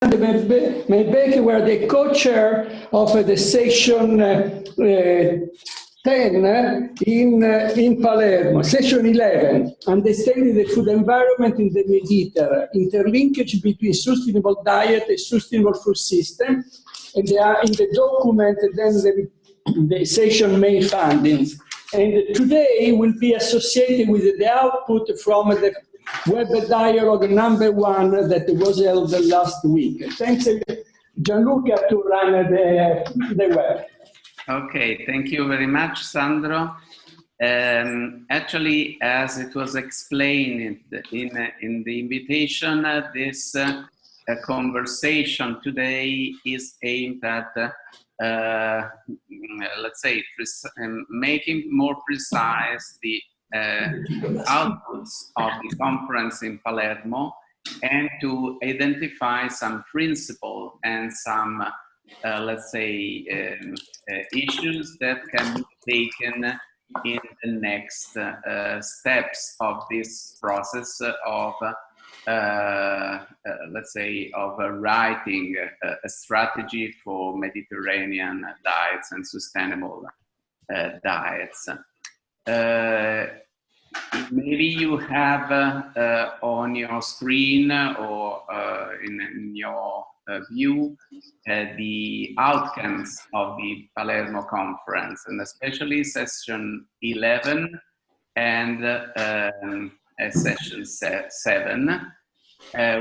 Meybeck were the co-chair of the section 10 in Palermo, section 11, understanding the food environment in the Mediterranean, interlinkage between sustainable diet and sustainable food system, and they are in the document, then the section main findings. And today will be associated with the output from the web dialogue #1 that was held last week. Thanks, Gianluca, to run the web. Okay, thank you very much, Sandro. Actually, as it was explained in the invitation, this conversation today is aimed at, let's say, making more precise the outputs of the conference in Palermo, and to identify some principles and some let's say, issues that can be taken in the next steps of this process of, let's say, of writing a strategy for Mediterranean diets and sustainable diets. Maybe you have on your screen or in your view the outcomes of the Palermo conference, and especially session 11 and session 7,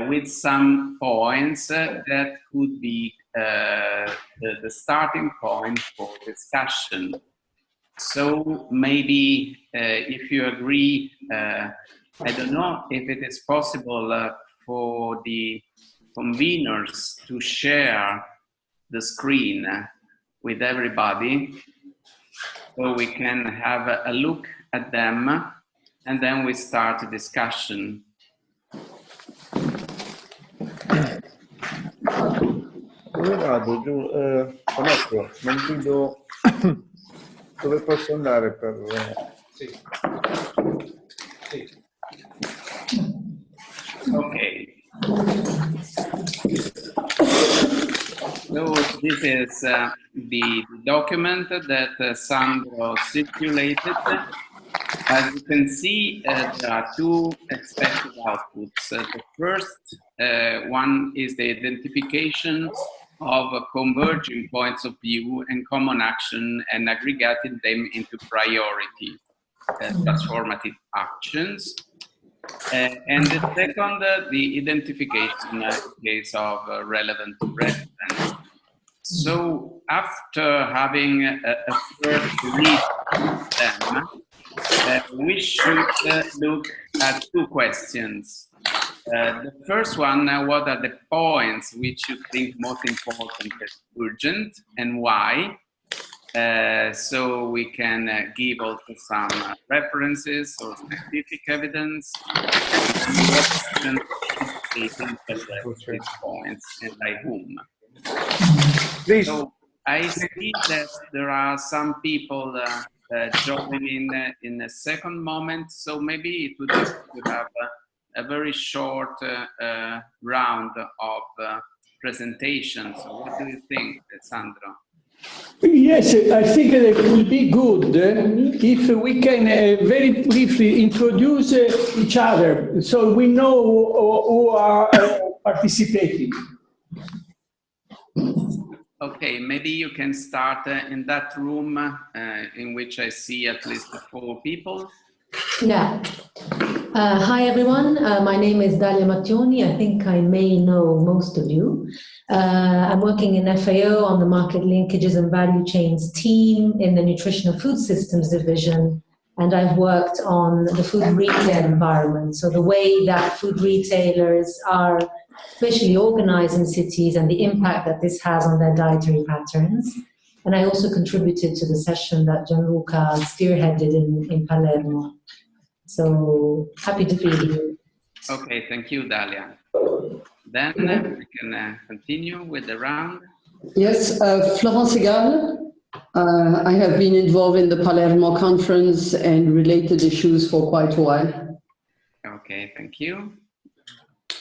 with some points that could be the starting point for discussion. So maybe if you agree, I don't know if it is possible for the conveners to share the screen with everybody, so we can have a look at them, and then we start a discussion. Dove vado? Giù, Ecco, non vedo dove posso andare per... Sì. Sì. Okay. So this is the document that Sandro circulated. As you can see, there are two expected outputs. The first one is the identification of converging points of view and common action, and aggregating them into priority transformative actions. And the second, the identification in case of relevant reference. So after having a first read of them, we should look at two questions. The first one, what are the points which you think most important and urgent, and why? So we can give also some references or scientific evidence, and these points and by whom. Please. So I see that there are some people joining in a second moment, so maybe it would be good to have a very short round of presentations. So what do you think, Sandro? Yes, I think that it will be good if we can very briefly introduce each other, so we know who are participating. Okay, maybe you can start in that room in which I see at least 4 people. Yeah. Hi, everyone. My name is Dalia Mattioni. I think I may know most of you. I'm working in FAO on the Market Linkages and Value Chains team in the Nutritional Food Systems division, and I've worked on the food retail environment, so the way that food retailers are especially organized in cities and the impact that this has on their dietary patterns. And I also contributed to the session that Gianluca spearheaded in Palermo. So happy to be here. Okay, thank you, Dalia. Then we can continue with the round. Yes, Florence Egal. I have been involved in the Palermo conference and related issues for quite a while. Okay, thank you.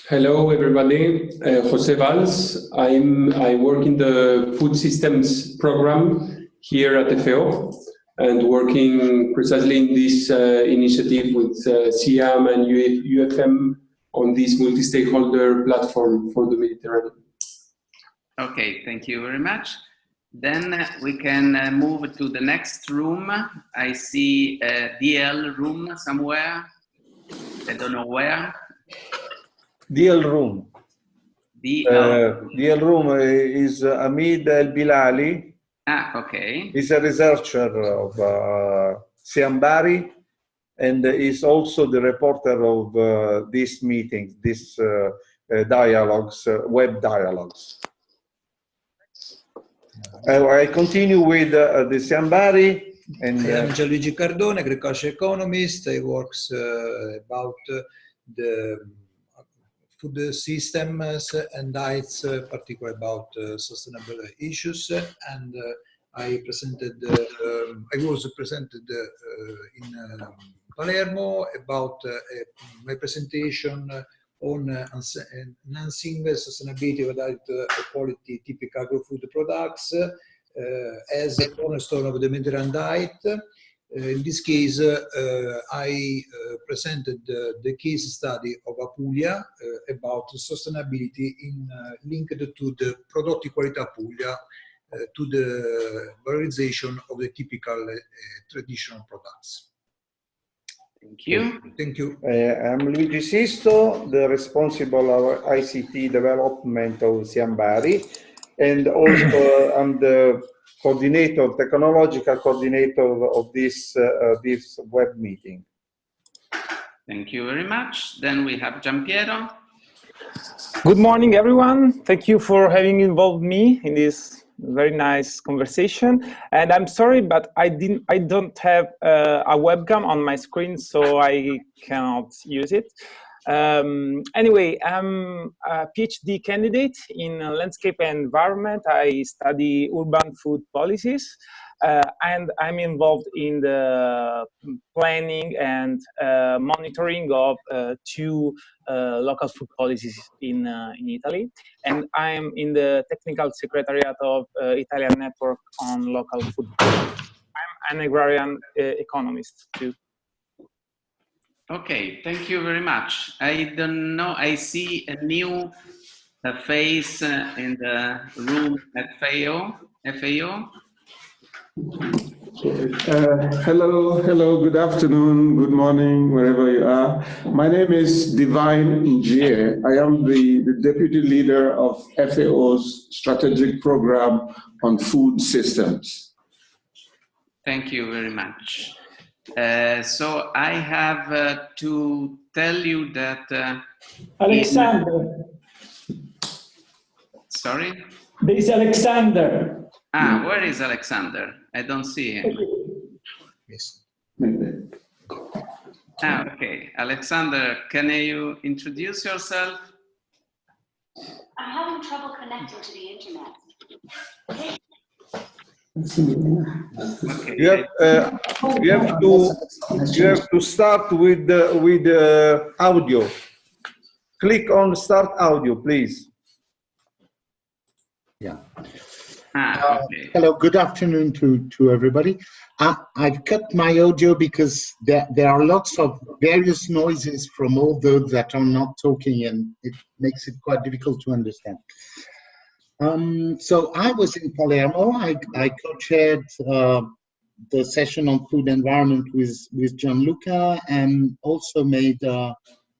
Hello, everybody. Jose Valls. I work in the food systems program here at FAO and working precisely in this initiative with CIAM and UFM on this multi-stakeholder platform for the Mediterranean. Okay, thank you very much. Then we can move to the next room. I see a DL room somewhere. I don't know where. DL room. DL room is Hamid El Bilali. Ah, okay. He's a researcher of CIHEAM-Bari, and is also the reporter of these meetings, these dialogues, web dialogues. I continue with the CIHEAM-Bari. And I am Gianluigi Cardone, agriculture economist. I works about the food systems and diets, particularly about sustainable issues. And I presented, I was presented in Palermo about my presentation on enhancing sustainability of diet quality typical agro-food products as a cornerstone of the Mediterranean diet. In this case, I presented the case study of Apulia about sustainability linked to the prodotti qualità Apulia to the valorization of the typical traditional products. Thank you. Thank you. I'm Luigi Sisto, the responsible of ICT development of CIHEAM-Bari, and also I'm the coordinator, technological coordinator of this web meeting. Thank you very much. Then we have Giampiero. Good morning, everyone. Thank you for having involved me in this very nice conversation. And I'm sorry, but I don't have a webcam on my screen, so I cannot use it. Anyway, I'm a PhD candidate in landscape and environment. I study urban food policies, and I'm involved in the planning and monitoring of two local food policies in Italy. And I'm in the technical secretariat of Italian Network on Local Food Policy. I'm an agrarian economist too. Okay, thank you very much. I don't know, I see a new face in the room at FAO. Hello, good afternoon, good morning, wherever you are. My name is Divine Njie. I am the deputy leader of FAO's strategic program on food systems. Thank you very much. So I have to tell you that Alexandre. Sorry? There is Alexander. Ah, where is Alexander? I don't see him. Yes. Ah, okay. Alexander, can you introduce yourself? I'm having trouble connecting to the internet. Okay. You have to start with audio. Click on start audio, please. Yeah. Ah, okay. Hello, good afternoon to everybody. I've cut my audio because there are lots of various noises from all those that are not talking, and it makes it quite difficult to understand. So I was in Palermo. I co-chaired the session on food environment with Gianluca, and also made an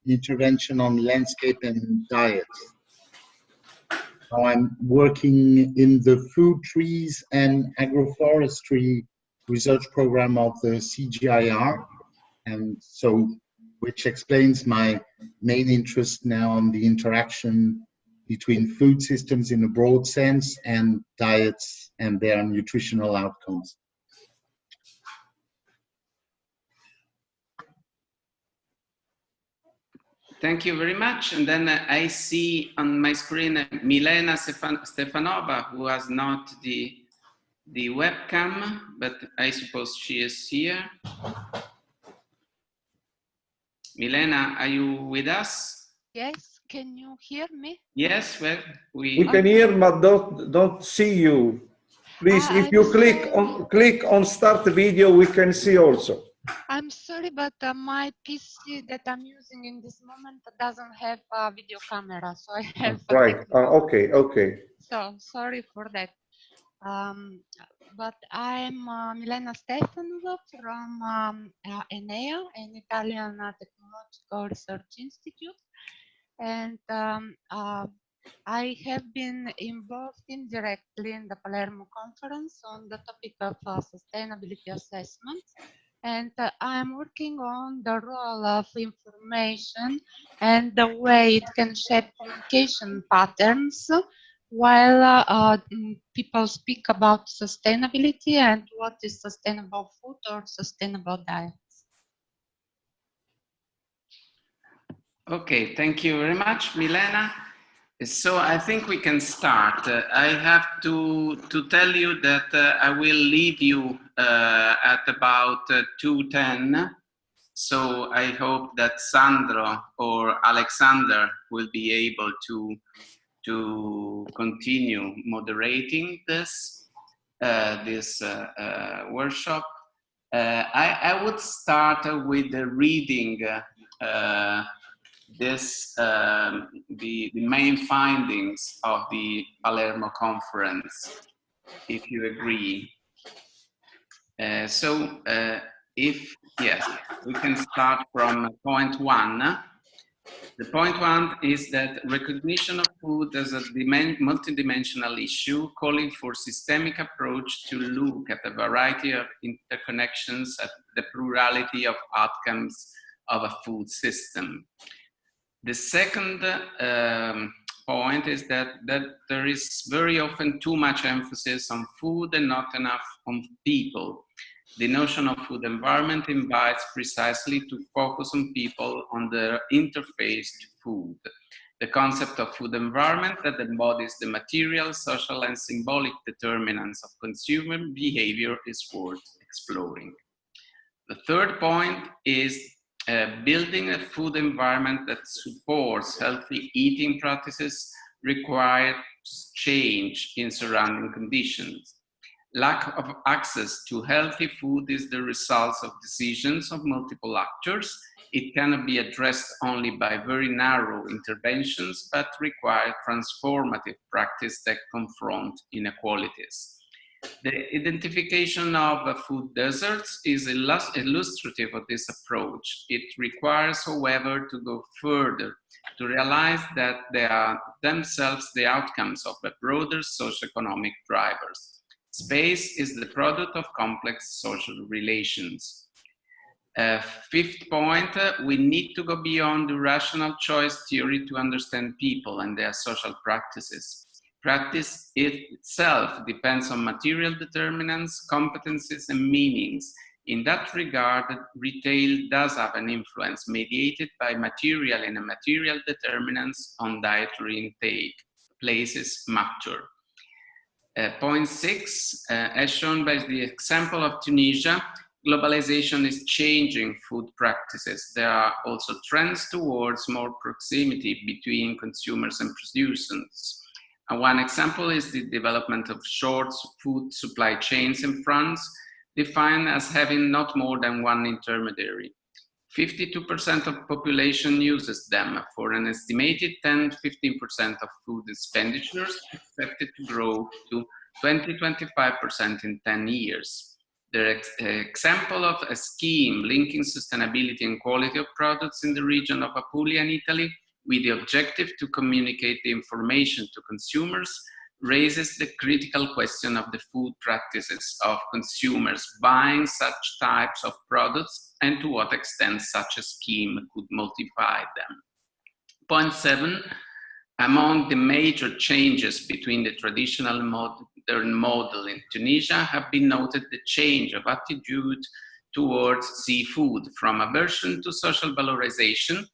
intervention on landscape and diet. Now I'm working in the food, trees, and agroforestry research program of the CGIR, and so which explains my main interest now on the interaction between food systems in a broad sense and diets and their nutritional outcomes. Thank you very much. And then I see on my screen Milena Stefanova, who has not the webcam, but I suppose she is here. Milena, are you with us? Yes. Can you hear me? Yes, well, we can hear, but don't see you. Please, if you click on start video, we can see also. I'm sorry, but my PC that I'm using in this moment doesn't have a video camera, so I have. Right. Okay. So sorry for that. But I'm Milena Stefanova from ENEA, an Italian Technological Research Institute, and I have been involved indirectly in the Palermo conference on the topic of sustainability assessment. And I'm working on the role of information and the way it can shape communication patterns while people speak about sustainability and what is sustainable food or sustainable diets. Okay, thank you very much, Milena. So I think we can start. I have to tell you that I will leave you at about 2:10. So I hope that Sandro or Alexandre will be able to continue moderating this workshop. I would start with the reading the main findings of the Palermo conference, if you agree. Yes, we can start from point 1. The point 1 is that recognition of food as a multidimensional issue, calling for systemic approach to look at a variety of interconnections at the plurality of outcomes of a food system. The second point is that there is very often too much emphasis on food and not enough on people. The notion of food environment invites precisely to focus on people, on their interface to food. The concept of food environment that embodies the material, social, and symbolic determinants of consumer behavior is worth exploring. The third point is building a food environment that supports healthy eating practices requires change in surrounding conditions. Lack of access to healthy food is the result of decisions of multiple actors. It cannot be addressed only by very narrow interventions, but requires transformative practice that confront inequalities. The identification of food deserts is illustrative of this approach. It requires, however, to go further, to realize that they are themselves the outcomes of the broader socioeconomic drivers. Space is the product of complex social relations. Fifth point, we need to go beyond the rational choice theory to understand people and their social practices. Practice itself depends on material determinants, competencies, and meanings. In that regard, retail does have an influence mediated by material and immaterial determinants on dietary intake. Places matter. Point 6, as shown by the example of Tunisia, globalization is changing food practices. There are also trends towards more proximity between consumers and producers. One example is the development of short food supply chains in France, defined as having not more than one intermediary. 52% of population uses them, for an estimated 10–15% of food expenditures expected to grow to 20–25% in 10 years. The example of a scheme linking sustainability and quality of products in the region of Apulia in Italy with the objective to communicate the information to consumers raises the critical question of the food practices of consumers buying such types of products and to what extent such a scheme could modify them. Point 7, among the major changes between the traditional modern model in Tunisia have been noted the change of attitude towards seafood from aversion to social valorization,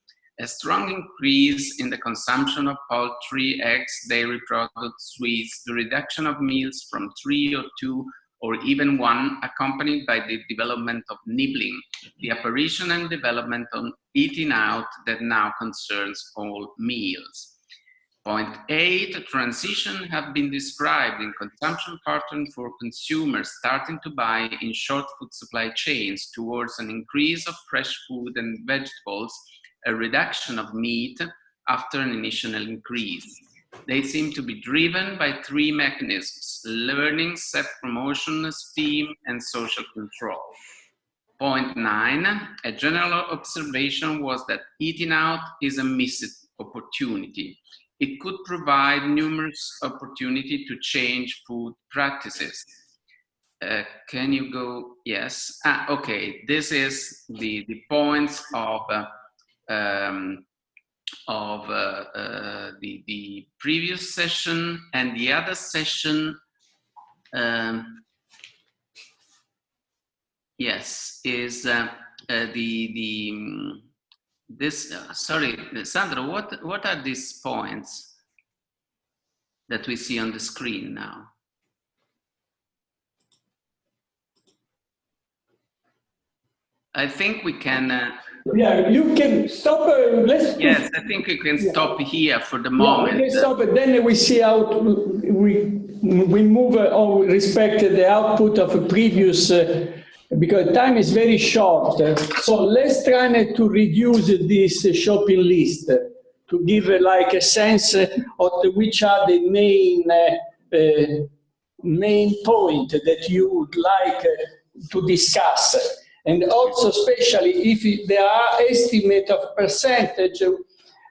a strong increase in the consumption of poultry, eggs, dairy products, sweets, the reduction of meals from 3 or 2 or even 1, accompanied by the development of nibbling, the apparition and development of eating out that now concerns all meals. Point 8, transition have been described in consumption pattern for consumers starting to buy in short food supply chains towards an increase of fresh food and vegetables, a reduction of meat after an initial increase. They seem to be driven by 3 mechanisms: learning, self-promotion, esteem, and social control. Point 9, a general observation was that eating out is a missed opportunity. It could provide numerous opportunities to change food practices. Can you go? Yes. Okay. This is the points of the previous session, and the other session. Yes, is sorry, Sandro, what are these points that we see on the screen now? I think we can... yeah, you can stop. Yes, I think we can stop here for the moment. Yeah, we can stop, and then we see how we move or respect the output of a previous... because time is very short, so let's try to reduce this shopping list to give like a sense of which are the main point that you would like to discuss, and also especially if there are estimate of percentage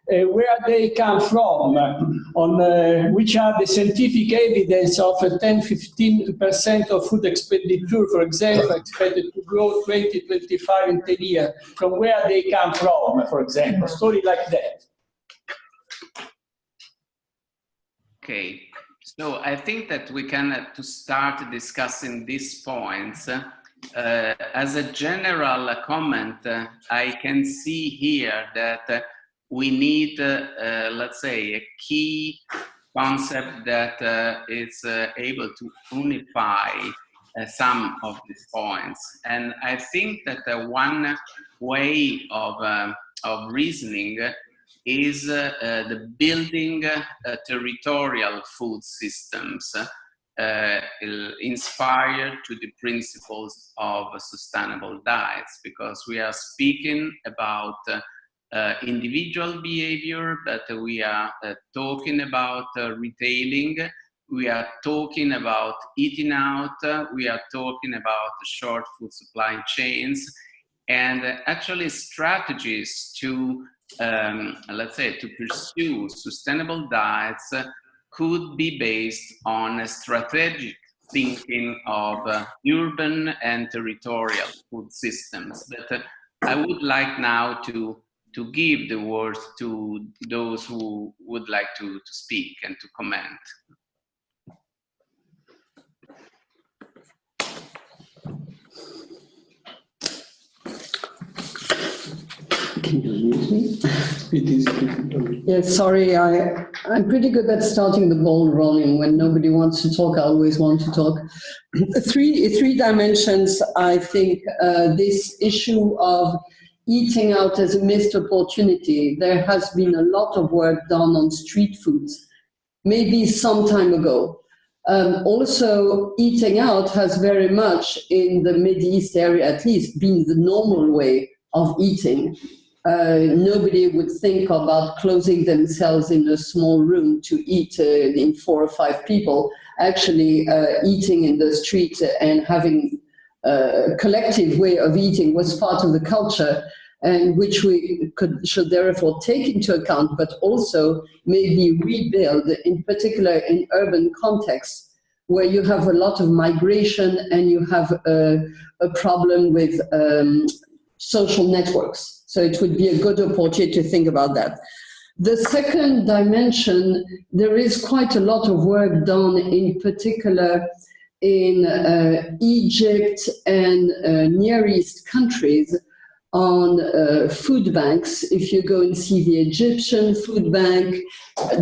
where they come from, on which are the scientific evidence of 10–15% of food expenditure, for example, expected to grow 20–25 in 10 years, from where they come from, for example, story like that. Okay, so I think that we can to start discussing these points. As a general comment, I can see here that we need, let's say, a key concept that is able to unify some of these points. And I think that one way of reasoning is the building territorial food systems inspired to the principles of sustainable diets, because we are speaking about individual behavior, but we are talking about retailing, we are talking about eating out, we are talking about short food supply chains, and actually strategies to, let's say, to pursue sustainable diets could be based on a strategic thinking of urban and territorial food systems. But I would like now to give the word to those who would like to speak and to comment. Can you use me? Yes, sorry, I'm pretty good at starting the ball rolling. When nobody wants to talk, I always want to talk. Three dimensions, I think, this issue of eating out as a missed opportunity. There has been a lot of work done on street foods, maybe some time ago. Also, eating out has very much, in the Middle East area at least, been the normal way of eating. Nobody would think about closing themselves in a small room to eat in 4 or 5 people. Actually, eating in the street and having a collective way of eating was part of the culture, and which we should therefore take into account, but also maybe rebuild, in particular in urban contexts, where you have a lot of migration and you have a problem with social networks. So it would be a good opportunity to think about that. The second dimension, there is quite a lot of work done, in particular in Egypt and Near East countries, on food banks. If you go and see the Egyptian food bank,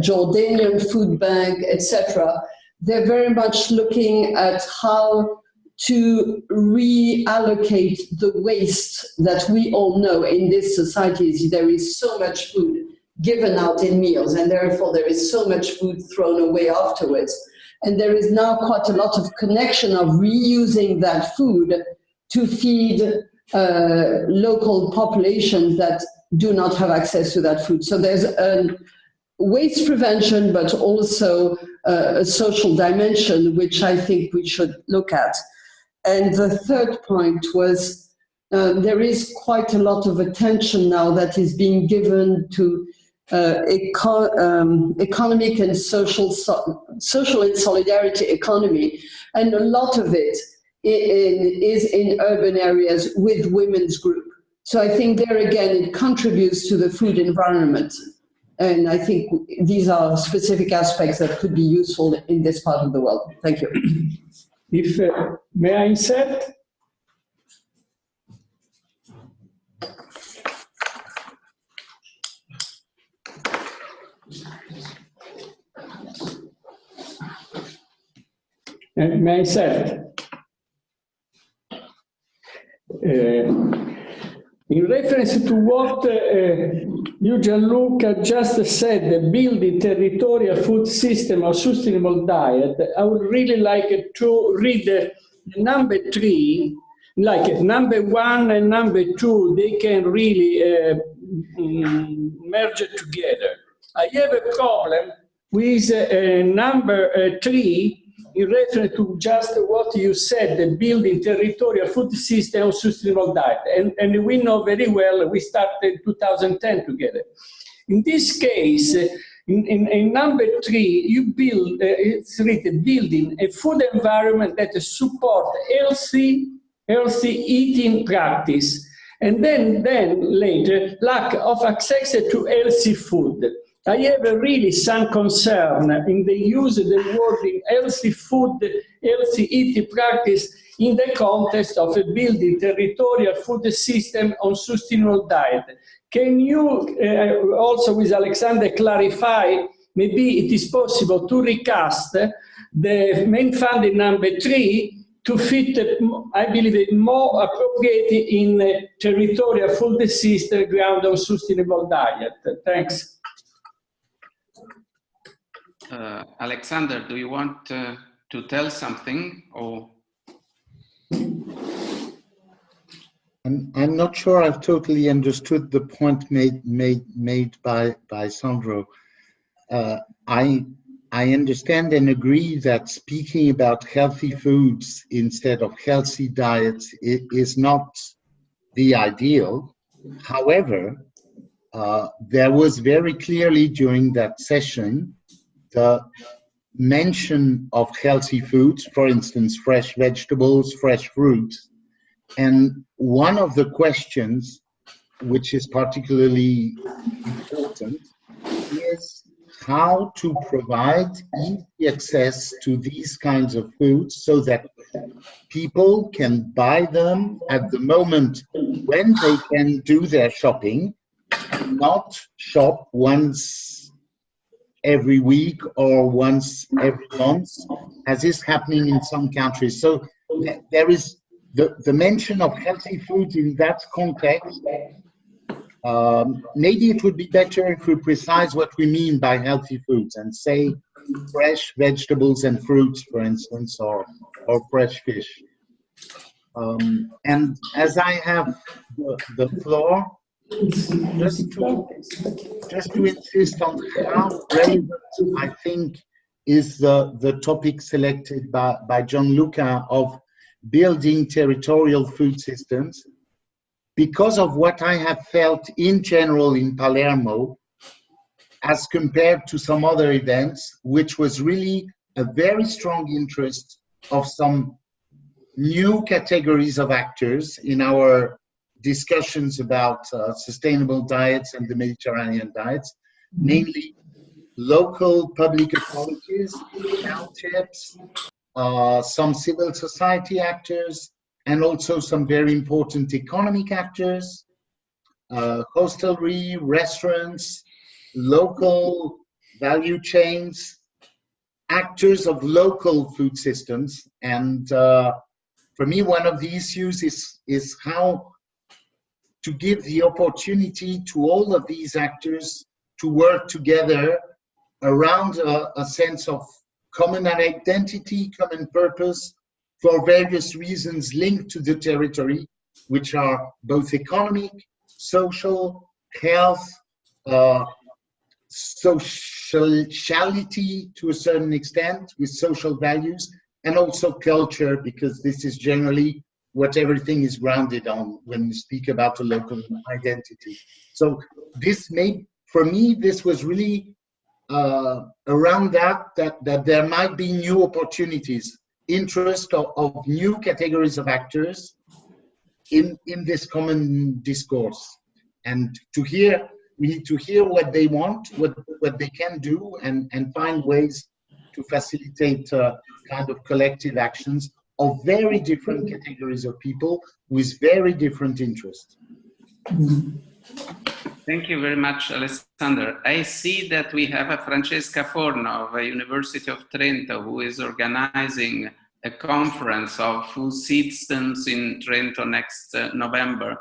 Jordanian food bank, etc., they're very much looking at how to reallocate the waste that we all know in this society. There is so much food given out in meals, and therefore there is so much food thrown away afterwards. And there is now quite a lot of connection of reusing that food to feed local populations that do not have access to that food. So there's a waste prevention, but also a social dimension, which I think we should look at. And the third point was there is quite a lot of attention now that is being given to economic and social and solidarity economy, and a lot of it is in urban areas with women's group. So I think there again it contributes to the food environment, and I think these are specific aspects that could be useful in this part of the world. Thank you. If may I insert? May I insert? In reference to what you, Gianluca, just said, building territorial food system or sustainable diet, I would really like to read number 3, like number 1 and number 2, they can really merge together. I have a problem with number 3, in reference to just what you said, the building territorial food system or sustainable diet. And we know very well, we started in 2010 together. In this case, in number 3, you build, it's written, building a food environment that support healthy eating practice. And then later, lack of access to healthy food. I have really some concern in the use of the word healthy food, healthy eating practice in the context of a building territorial food system on sustainable diet. Can you also with Alexandre clarify, maybe it is possible to recast the main funding number 3 to fit, I believe, more appropriate in territorial food system ground on sustainable diet. Thanks. Alexander, do you want to tell something? Or I'm not sure I've totally understood the point made by Sandro. I understand and agree that speaking about healthy foods instead of healthy diets is not the ideal. However, there was very clearly during that session the mention of healthy foods, for instance, fresh vegetables, fresh fruits. And one of the questions, which is particularly important, is how to provide easy access to these kinds of foods so that people can buy them at the moment when they can do their shopping, not shop once every week or once every month, as is happening in some countries. So there is the mention of healthy foods in that context. Maybe it would be better if we precise what we mean by healthy foods and say fresh vegetables and fruits, for instance, or fresh fish. And as I have the floor, just to insist on how relevant I think is the topic selected by Gianluca of building territorial food systems, because of what I have felt in general in Palermo as compared to some other events, which was really a very strong interest of some new categories of actors in our discussions about sustainable diets and the Mediterranean diets, namely local public authorities, townships, some civil society actors, and also some very important economic actors, hostelry, restaurants, local value chains, actors of local food systems, and For me, one of the issues is how to give the opportunity to all of these actors to work together around a sense of common identity, common purpose, for various reasons linked to the territory, which are both economic, social, health, sociality to a certain extent, with social values, and also culture, because this is generally what everything is grounded on when you speak about a local identity. So this made, for me, this was really around that there might be new opportunities, interest of new categories of actors in this common discourse. And to hear, we need to hear what they want, what they can do, and find ways to facilitate kind of collective actions of very different categories of people with very different interests. Thank you very much, Alexandre. I see that we have a Francesca Forno of the University of Trento, who is organizing a conference of food systems in Trento next November.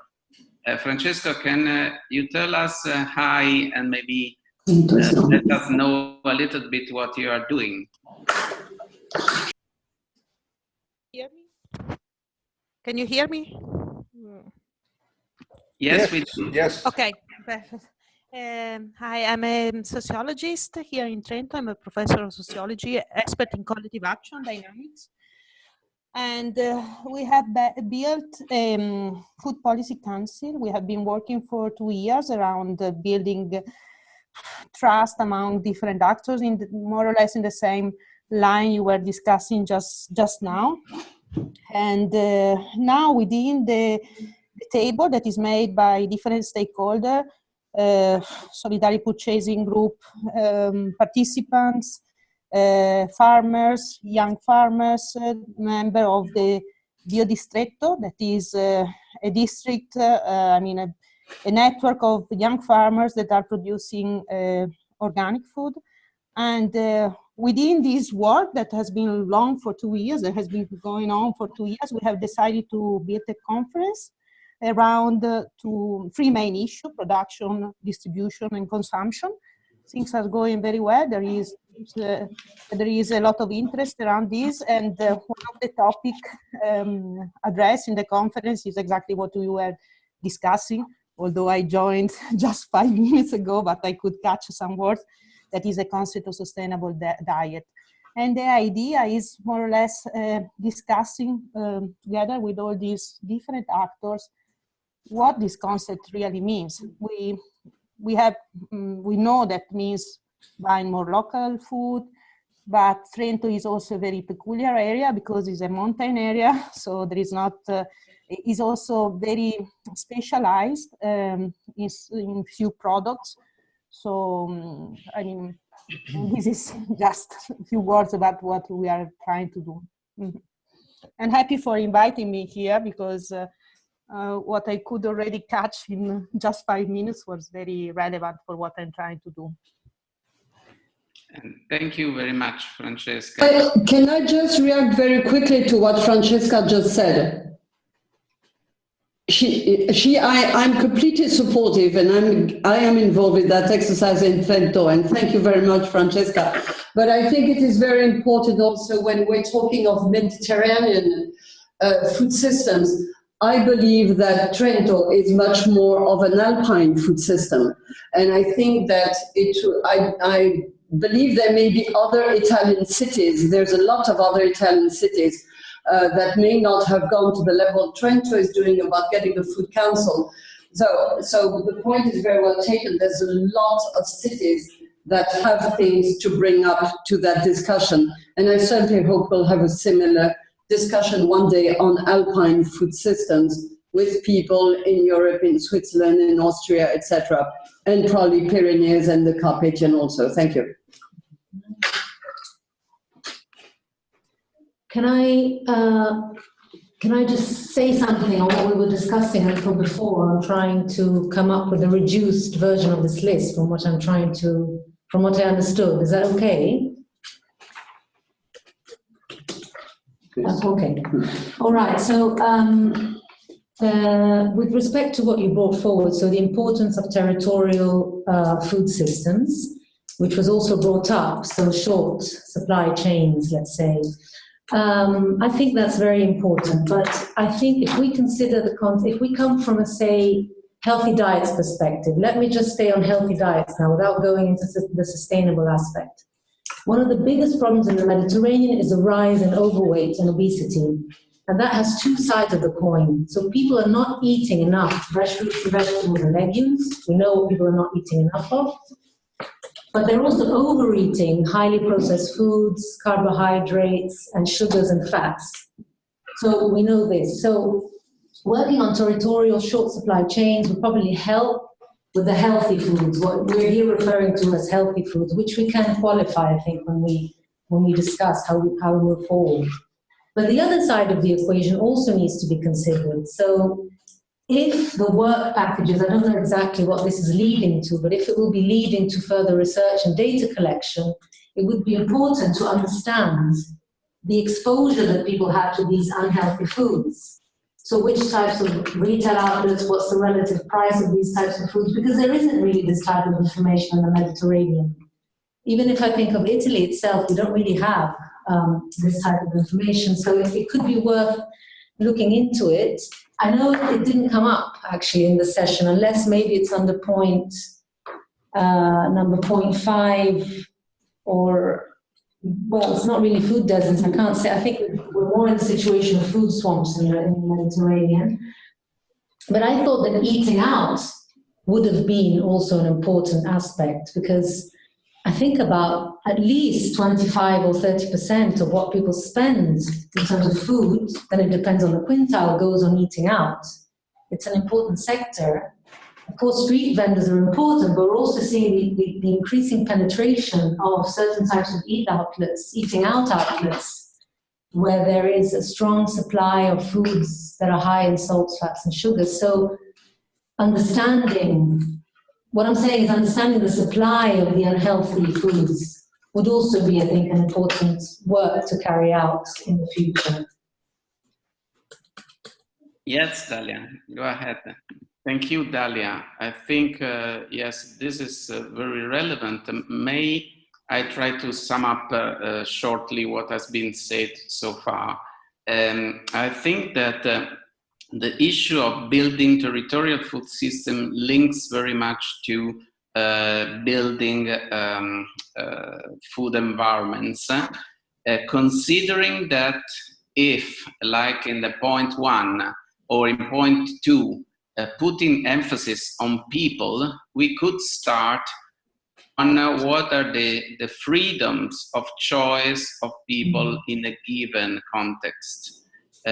Francesca, can you tell us hi and maybe let us know a little bit what you are doing? Hear me? Can you hear me? Yes, we do. Yes. Okay. Hi, I'm a sociologist here in Trento. I'm a professor of sociology, expert in collective action dynamics. And we have built a food policy council. We have been working for 2 years around building trust among different actors in more or less in the same line you were discussing just now. And now within the table that is made by different stakeholders, solidarity purchasing group participants, farmers, young farmers, member of the Biodistretto, that is a district, a network of young farmers that are producing organic food. And within this work that has been long for 2 years, that has been going on for 2 years, we have decided to build a conference around 3 main issues: production, distribution, and consumption. Things are going very well. There is a lot of interest around this, and one of the topics addressed in the conference is exactly what we were discussing, although I joined just 5 minutes ago, but I could catch some words. That is a concept of sustainable diet. And the idea is more or less discussing together with all these different actors what this concept really means. We know that means buying more local food, but Trento is also a very peculiar area because it's a mountain area, so there is not, is also very specialized in few products. So, this is just a few words about what we are trying to do. I'm happy for inviting me here because what I could already catch in just 5 minutes was very relevant for what I'm trying to do. And thank you very much, Francesca. Can I just react very quickly to what Francesca just said? I'm completely supportive, and I am involved with that exercise in Trento, and thank you very much, Francesca. But I think it is very important also when we're talking of Mediterranean food systems. I believe that Trento is much more of an alpine food system, and I think that I believe there may be other Italian cities. There's a lot of other Italian cities that may not have gone to the level Trento is doing about getting a food council. So the point is very well taken. There's a lot of cities that have things to bring up to that discussion. And I certainly hope we'll have a similar discussion one day on alpine food systems with people in Europe, in Switzerland, in Austria, etc., and probably Pyrenees and the Carpathian also. Thank you. Can I just say something on what we were discussing until before? I'm trying to come up with a reduced version of this list from what I understood. Is that okay? Okay. All right. So with respect to what you brought forward, so the importance of territorial food systems, which was also brought up, so short supply chains, let's say. I think that's very important, but I think if we consider if we come from a, say, healthy diets perspective, let me just stay on healthy diets now without going into the sustainable aspect. One of the biggest problems in the Mediterranean is a rise in overweight and obesity, and that has two sides of the coin. So people are not eating enough fresh fruits and vegetables and legumes. We know what people are not eating enough of. But they're also overeating highly processed foods, carbohydrates, and sugars and fats. So we know this. So working on territorial short supply chains will probably help with the healthy foods, what we're here referring to as healthy foods, which we can qualify, I think, when we discuss how we move forward. But the other side of the equation also needs to be considered. So if the work packages, I don't know exactly what this is leading to, but if it will be leading to further research and data collection, it would be important to understand the exposure that people have to these unhealthy foods. So which types of retail outlets, what's the relative price of these types of foods? Because there isn't really this type of information in the Mediterranean. Even if I think of Italy itself, we don't really have this type of information. So it could be worth looking into it. I know it didn't come up actually in the session, unless maybe it's under number 0.5, or, well, it's not really food deserts, I can't say. I think we're more in the situation of food swamps in the Mediterranean. But I thought that eating out would have been also an important aspect, because I think about at least 25 or 30% of what people spend in terms of food, then it depends on the quintile, goes on eating out. It's an important sector. Of course, street vendors are important, but we're also seeing the increasing penetration of certain types of eating out outlets, where there is a strong supply of foods that are high in salts, fats, and sugars. So what I'm saying is understanding the supply of the unhealthy foods would also be, I think, an important work to carry out in the future. Yes, Dalia, go ahead. Thank you, Dalia. I think, yes, this is very relevant. May I try to sum up shortly what has been said so far. I think that the issue of building territorial food system links very much to building food environments, considering that if, like in the point 1 or in point 2, putting emphasis on people, we could start on what are the freedoms of choice of people in a given context.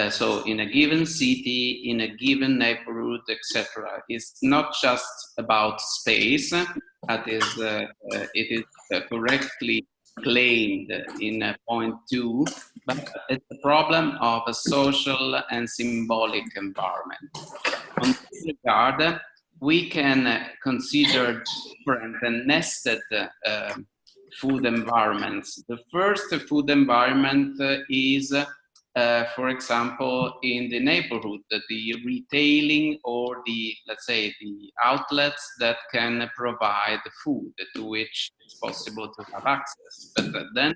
So in a given city, in a given neighborhood, etc. It's not just about space, that is, it is correctly claimed in point 2, but it's a problem of a social and symbolic environment. On this regard, we can consider different and nested food environments. The first food environment is for example, in the neighborhood, the retailing or the, let's say, the outlets that can provide food to which it's possible to have access. But then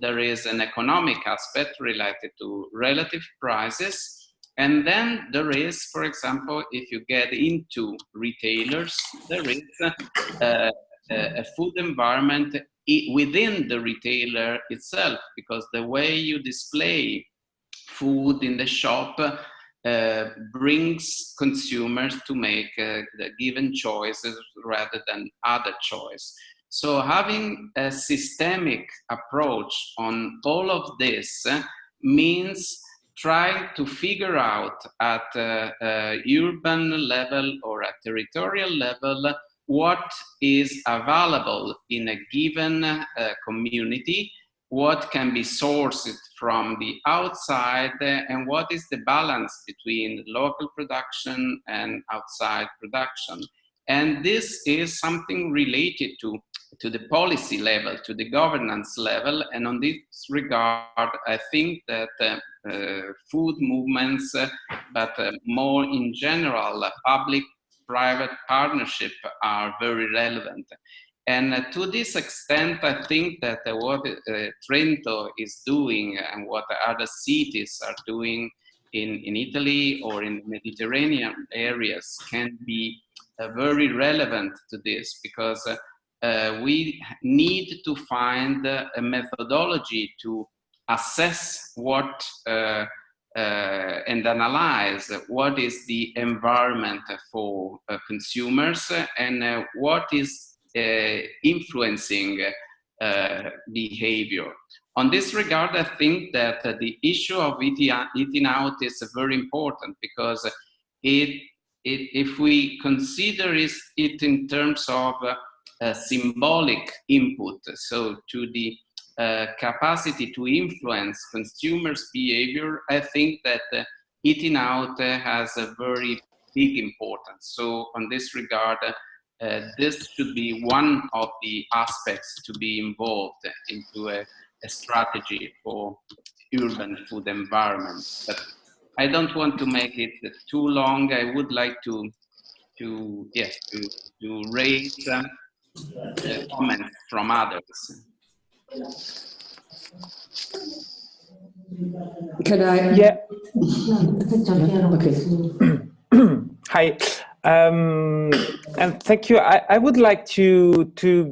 there is an economic aspect related to relative prices. And then there is, for example, if you get into retailers, there is a food environment within the retailer itself, because the way you display food in the shop brings consumers to make the given choices rather than other choice. So having a systemic approach on all of this means trying to figure out at a urban level or a territorial level what is available in a given community, what can be sourced from the outside, and what is the balance between local production and outside production. And this is something related to to the policy level, to the governance level. And on this regard, I think that food movements, but more in general, public-private partnership are very relevant. And to this extent, I think that what Trento is doing and what other cities are doing in Italy or in Mediterranean areas can be very relevant to this, because we need to find a methodology to assess what and analyze what is the environment for consumers and what is influencing behavior. On this regard, I think that the issue of eating out is very important, because if we consider it in terms of symbolic input, so to the capacity to influence consumers' behavior, I think that eating out has a very big importance. So on this regard, this should be one of the aspects to be involved into a strategy for urban food environment. But I don't want to make it too long. I would like to raise comments from others. Can I? Yeah. Okay. Hi. And thank you. I would like to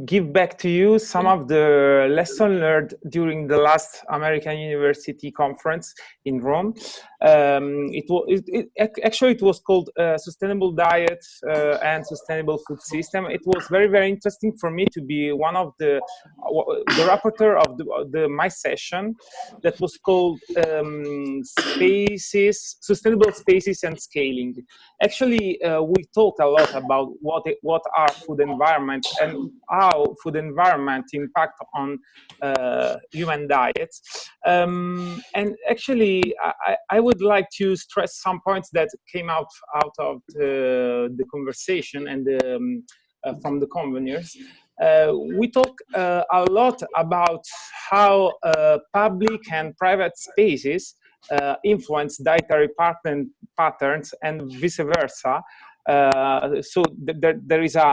give back to you some of the lessons learned during the last American University conference in Rome. It was called Sustainable Diet and Sustainable Food System. It was very, very interesting for me to be one of the rapporteur of my session that was called Sustainable Spaces and Scaling. Actually, we talked a lot about what are food environments and how food environment impact on human diets. And actually, I would like to stress some points that came out of the conversation and from the conveners. We talk a lot about how public and private spaces influence dietary patterns and vice versa. So there is a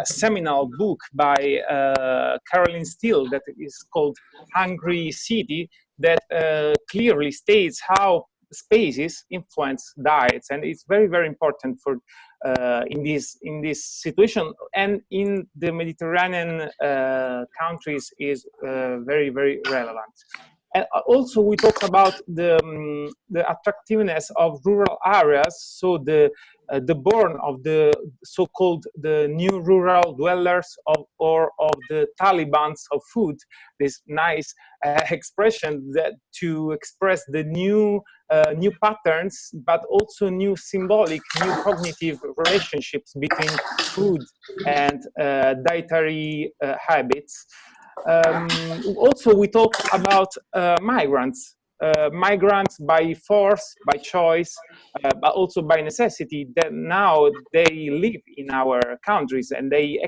seminal book by Caroline Steele that is called Hungry City that clearly states how spaces influence diets, and it's very, very important for in this situation, and in the Mediterranean countries is very, very relevant. And also we talk about the attractiveness of rural areas, so the born of the so-called the new rural dwellers of the Talibans of food, this nice expression that to express the new patterns, but also new symbolic, new cognitive relationships between food and dietary habits. Also, we talk about migrants. Migrants by force, by choice, but also by necessity, that now they live in our countries and they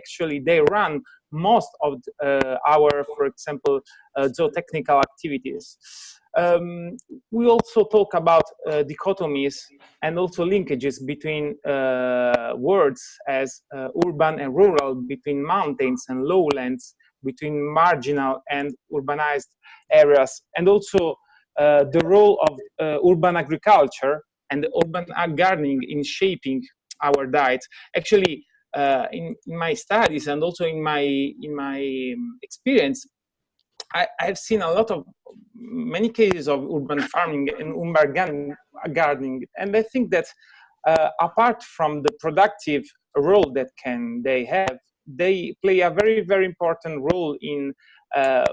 run most of our, for example, zootechnical activities. We also talk about dichotomies and also linkages between words as urban and rural, between mountains and lowlands, between marginal and urbanized areas, and also the role of urban agriculture and urban gardening in shaping our diet. Actually, in my studies and also in my experience, I've seen many cases of urban farming and urban gardening, and I think that apart from the productive role that they have, they play a very, very important role in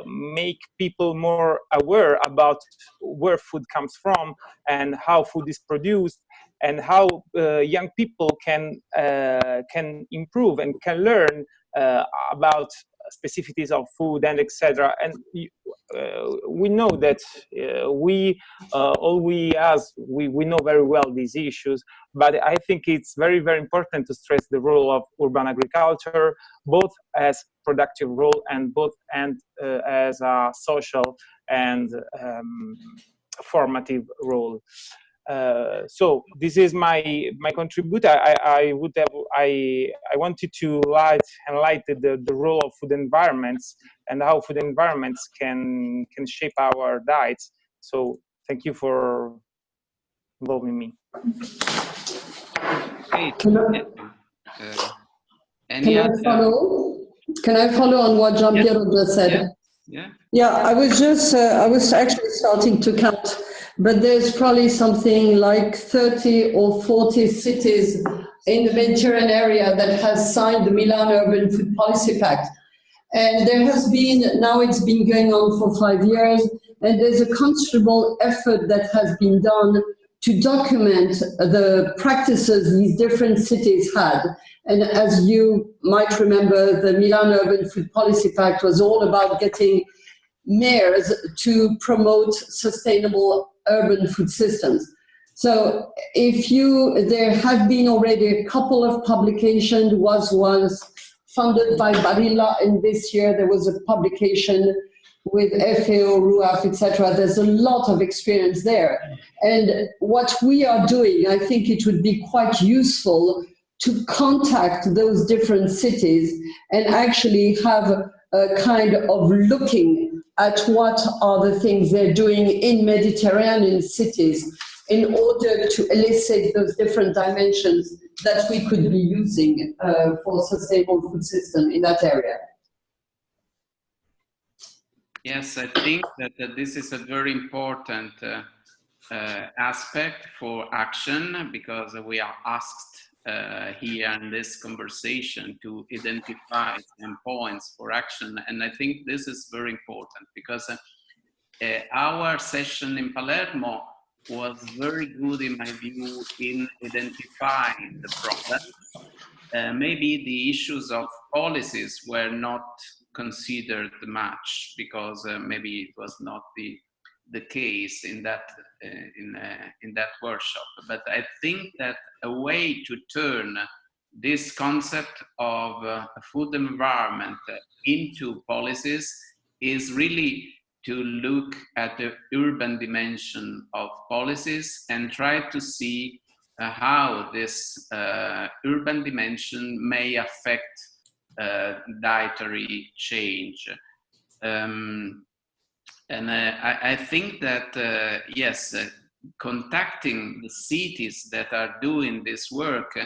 make people more aware about where food comes from and how food is produced, and how young people can improve and can learn about specificities of food and etc. And we know that we know very well these issues, but I think it's very, very important to stress the role of urban agriculture, both as productive role and as a social and formative role. So this is my contribution. I wanted to highlight the role of food environments and how food environments can shape our diets. So thank you for involving me. Can I follow on what Giampiero just said? Yeah, I was actually starting to count, but there's probably something like 30 or 40 cities in the Mediterranean area that has signed the Milan Urban Food Policy Pact. And there has been, now it's been going on for 5 years, and there's a considerable effort that has been done to document the practices these different cities had. And as you might remember, the Milan Urban Food Policy Pact was all about getting mayors to promote sustainable urban food systems. So there have been already a couple of publications, was funded by Barilla, and this year there was a publication with FAO, RUAF, etc. There's a lot of experience there. And what we are doing, I think it would be quite useful to contact those different cities and actually have a kind of looking at what are the things they're doing in Mediterranean cities in order to elicit those different dimensions that we could be using for sustainable food system in that area. Yes, I think that this is a very important aspect for action, because we are asked here in this conversation to identify some points for action. And I think this is very important because our session in Palermo was very good, in my view, in identifying the problems. Maybe the issues of policies were not considered much because maybe it was not the case in that workshop. But I think that a way to turn this concept of a food environment into policies is really to look at the urban dimension of policies and try to see how this urban dimension may affect dietary change. And I think that, yes, contacting the cities that are doing this work,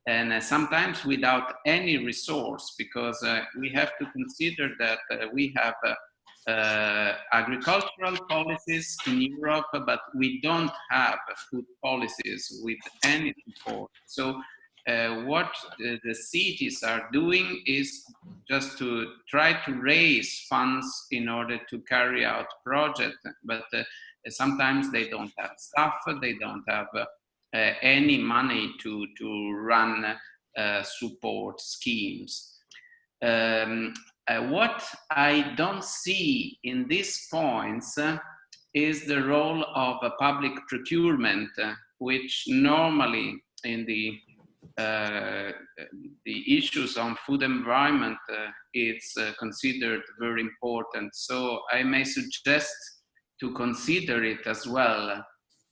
and sometimes without any resource, because we have to consider that we have agricultural policies in Europe, but we don't have food policies with any support. So what the cities are doing is just to try to raise funds in order to carry out projects, but sometimes they don't have staff, they don't have any money to run support schemes. What I don't see in these points is the role of a public procurement, which normally in the issues on food environment, it's considered very important. So I may suggest to consider it as well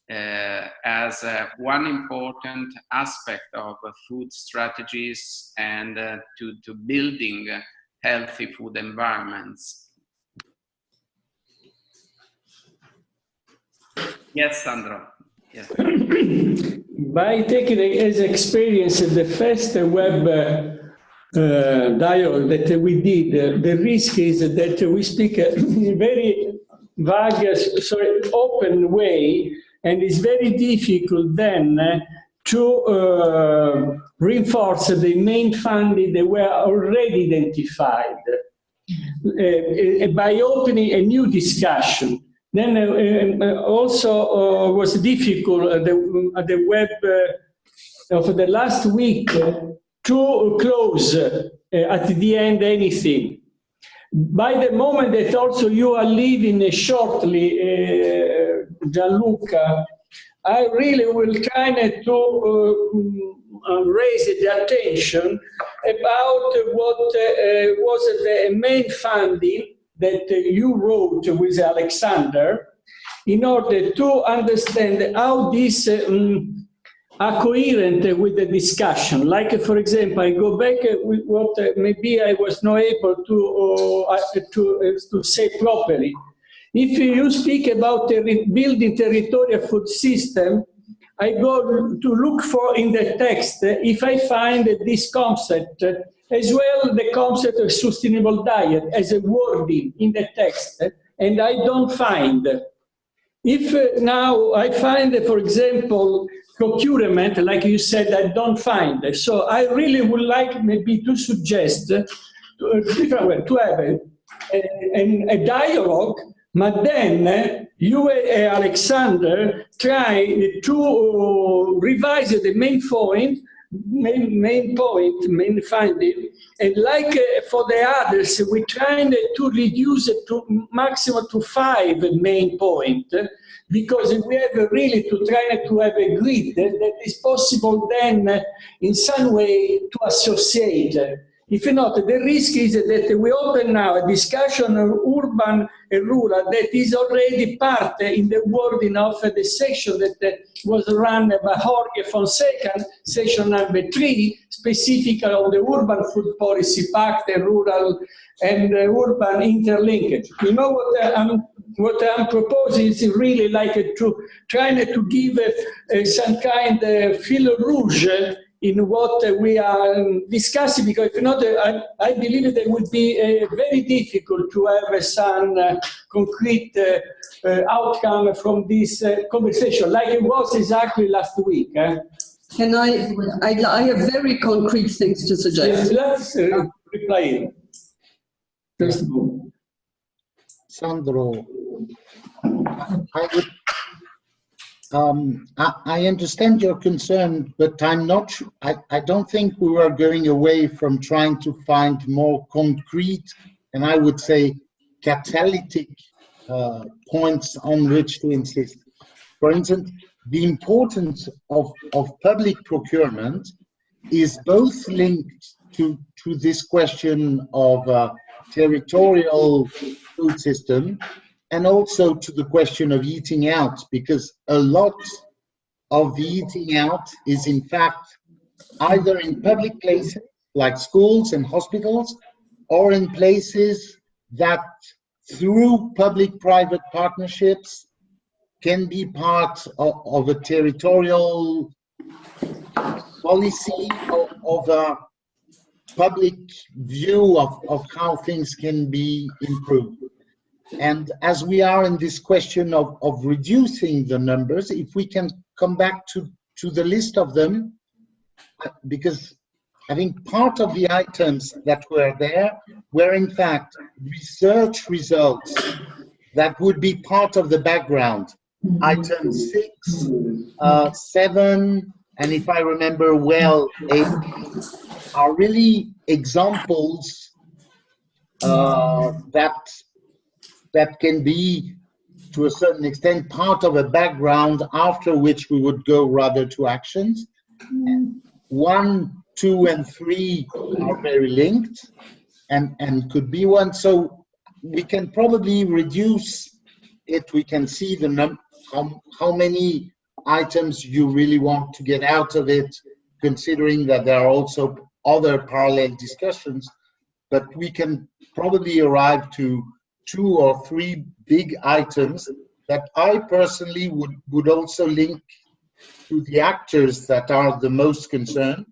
as one important aspect of food strategies and to building healthy food environments. Yes, Sandro. Yes. By taking as experience the first web dialogue that we did, the risk is that we speak in a very vague, open way, and it's very difficult then to reinforce the main findings that were already identified by opening a new discussion. Then also was difficult at the web of the last week to close at the end anything. by the moment that also you are leaving shortly, Gianluca, I really will try to raise the attention about what was the main finding that you wrote with Alexandre in order to understand how this are coherent with the discussion. Like, for example, I go back with what maybe I was not able to say properly. If you speak about building territorial food system, I go to look for in the text if I find this concept, as well the concept of sustainable diet as a wording in the text, and I don't find. If now I find, for example, procurement, like you said, I don't find. So I really would like maybe to suggest a different way, to have a dialogue, but then you, Alexandre, try to revise the main finding, and like for the others, we're trying to reduce it to maximum to 5 main points, because we have really to try to have a grid that is possible then in some way to associate. If not, the risk is that we open now a discussion of urban and rural that is already part in the wording of the section that was run by Jorge Fonseca, section number 3, specifically on the urban food policy pact and rural and urban interlinkage. You know what I'm proposing is really like to try to give some kind of fil rouge in what we are discussing, because if not, I believe that it would be very difficult to have some concrete outcome from this conversation, like it was exactly last week. Can I have very concrete things to suggest. Yes, let's reply. First of all. Sandro, I understand your concern, but I'm not. I don't think we are going away from trying to find more concrete, and I would say catalytic points on which to insist. For instance, the importance of public procurement is both linked to this question of territorial food system, and also to the question of eating out, because a lot of the eating out is in fact either in public places like schools and hospitals, or in places that through public-private partnerships can be part of a territorial policy of a public view of how things can be improved. And as we are in this question of reducing the numbers, if we can come back to the list of them, because I think part of the items that were there were in fact research results that would be part of the background. Item 6, 7, and if I remember well, 8 are really examples that can be, to a certain extent, part of a background after which we would go rather to actions. 1, 2, and 3 are very linked and could be one. So we can probably reduce it. We can see the how many items you really want to get out of it, considering that there are also other parallel discussions. But we can probably arrive to 2 or 3 big items that I personally would also link to the actors that are the most concerned.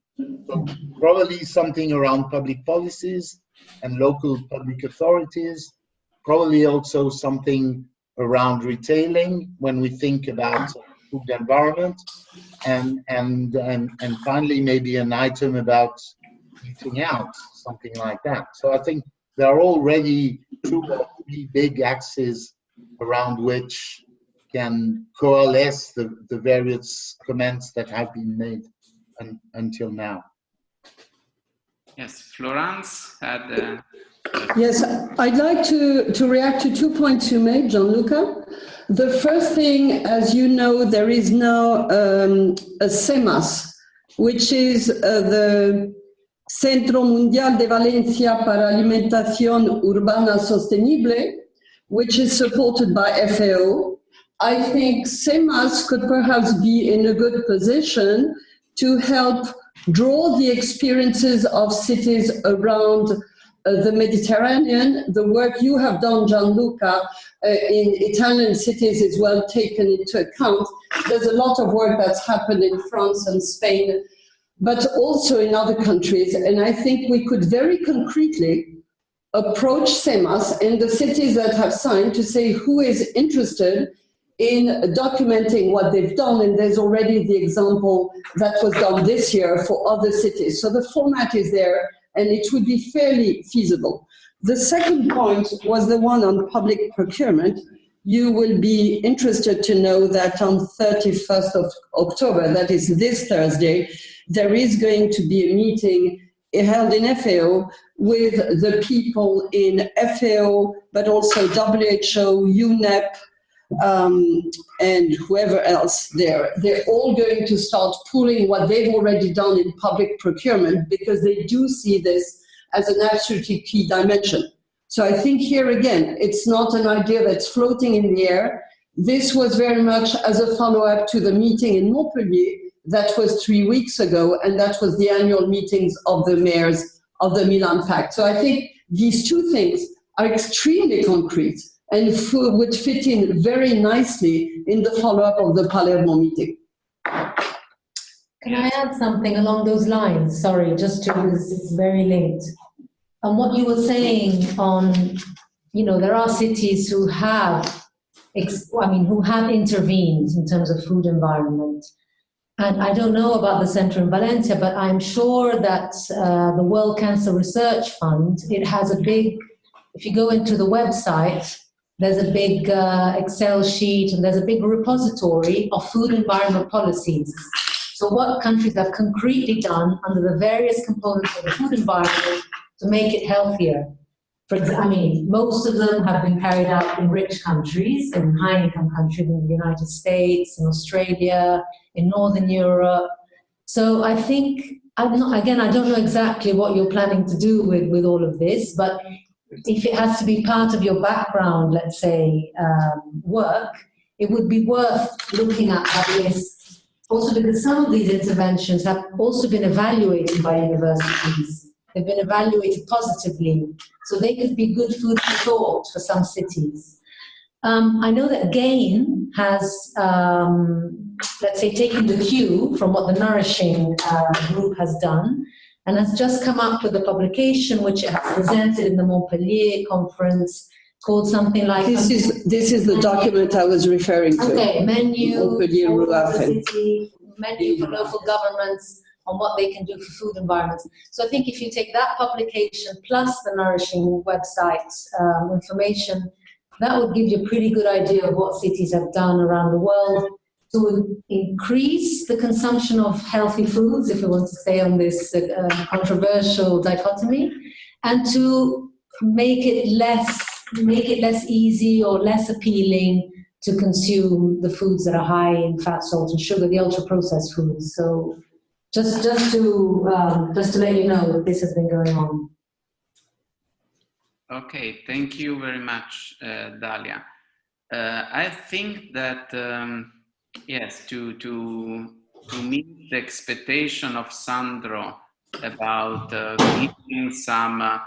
So probably something around public policies and local public authorities, probably also something around retailing when we think about food environment, and finally maybe an item about eating out, something like that. So I think there are already 2 or 3 big axes around which can coalesce the various comments that have been made until now. Yes, Florence had Yes, I'd like to react to 2 points you made, Gianluca. The first thing, as you know, there is now a CEMAS, which is the Centro Mundial de Valencia para Alimentación Urbana Sostenible, which is supported by FAO. I think CEMAS could perhaps be in a good position to help draw the experiences of cities around the Mediterranean. The work you have done, Gianluca, in Italian cities is well taken into account. There's a lot of work that's happened in France and Spain, but also in other countries. And I think we could very concretely approach CEMAS and the cities that have signed to say who is interested in documenting what they've done. And there's already the example that was done this year for other cities. So the format is there, and it would be fairly feasible. The second point was the one on public procurement. You will be interested to know that on 31st of October, that is this Thursday, there is going to be a meeting held in FAO with the people in FAO, but also WHO, UNEP, and whoever else there. They're all going to start pooling what they've already done in public procurement, because they do see this as an absolutely key dimension. So I think here again, it's not an idea that's floating in the air. This was very much as a follow-up to the meeting in Montpellier that was 3 weeks ago, and that was the annual meetings of the mayors of the Milan Pact. So I think these two things are extremely concrete and would fit in very nicely in the follow-up of the Palermo meeting. Can I add something along those lines? Sorry, just to, because it's very linked. And what you were saying on, you know, there are cities who have, who have intervened in terms of food environment. And I don't know about the center in Valencia, but I'm sure that the World Cancer Research Fund, it has a big, if you go into the website, there's a big Excel sheet and there's a big repository of food environment policies. So what countries have concretely done under the various components of the food environment to make it healthier. For example, most of them have been carried out in rich countries, in high-income countries, in the United States, in Australia, in Northern Europe. So I think, I don't know exactly what you're planning to do with all of this, but if it has to be part of your background, let's say, work, it would be worth looking at this, also because some of these interventions have also been evaluated by universities. They've been evaluated positively, so they could be good food for thought for some cities. I know that GAIN has, let's say, taken the cue from what the Nourishing group has done, and has just come up with a publication which it has presented in the Montpellier conference, called something like... This is the document I was referring to. Okay, menu for Montpellier, the city, menu for local governments, on what they can do for food environments. So I think if you take that publication plus the Nourishing website information, that would give you a pretty good idea of what cities have done around the world to increase the consumption of healthy foods, if we want to stay on this controversial dichotomy, and to make it less easy or less appealing to consume the foods that are high in fat, salt, and sugar, the ultra-processed foods. So just to let you know that this has been going on. Okay, thank you very much, Dalia. I think that yes, to meet the expectation of Sandro about giving some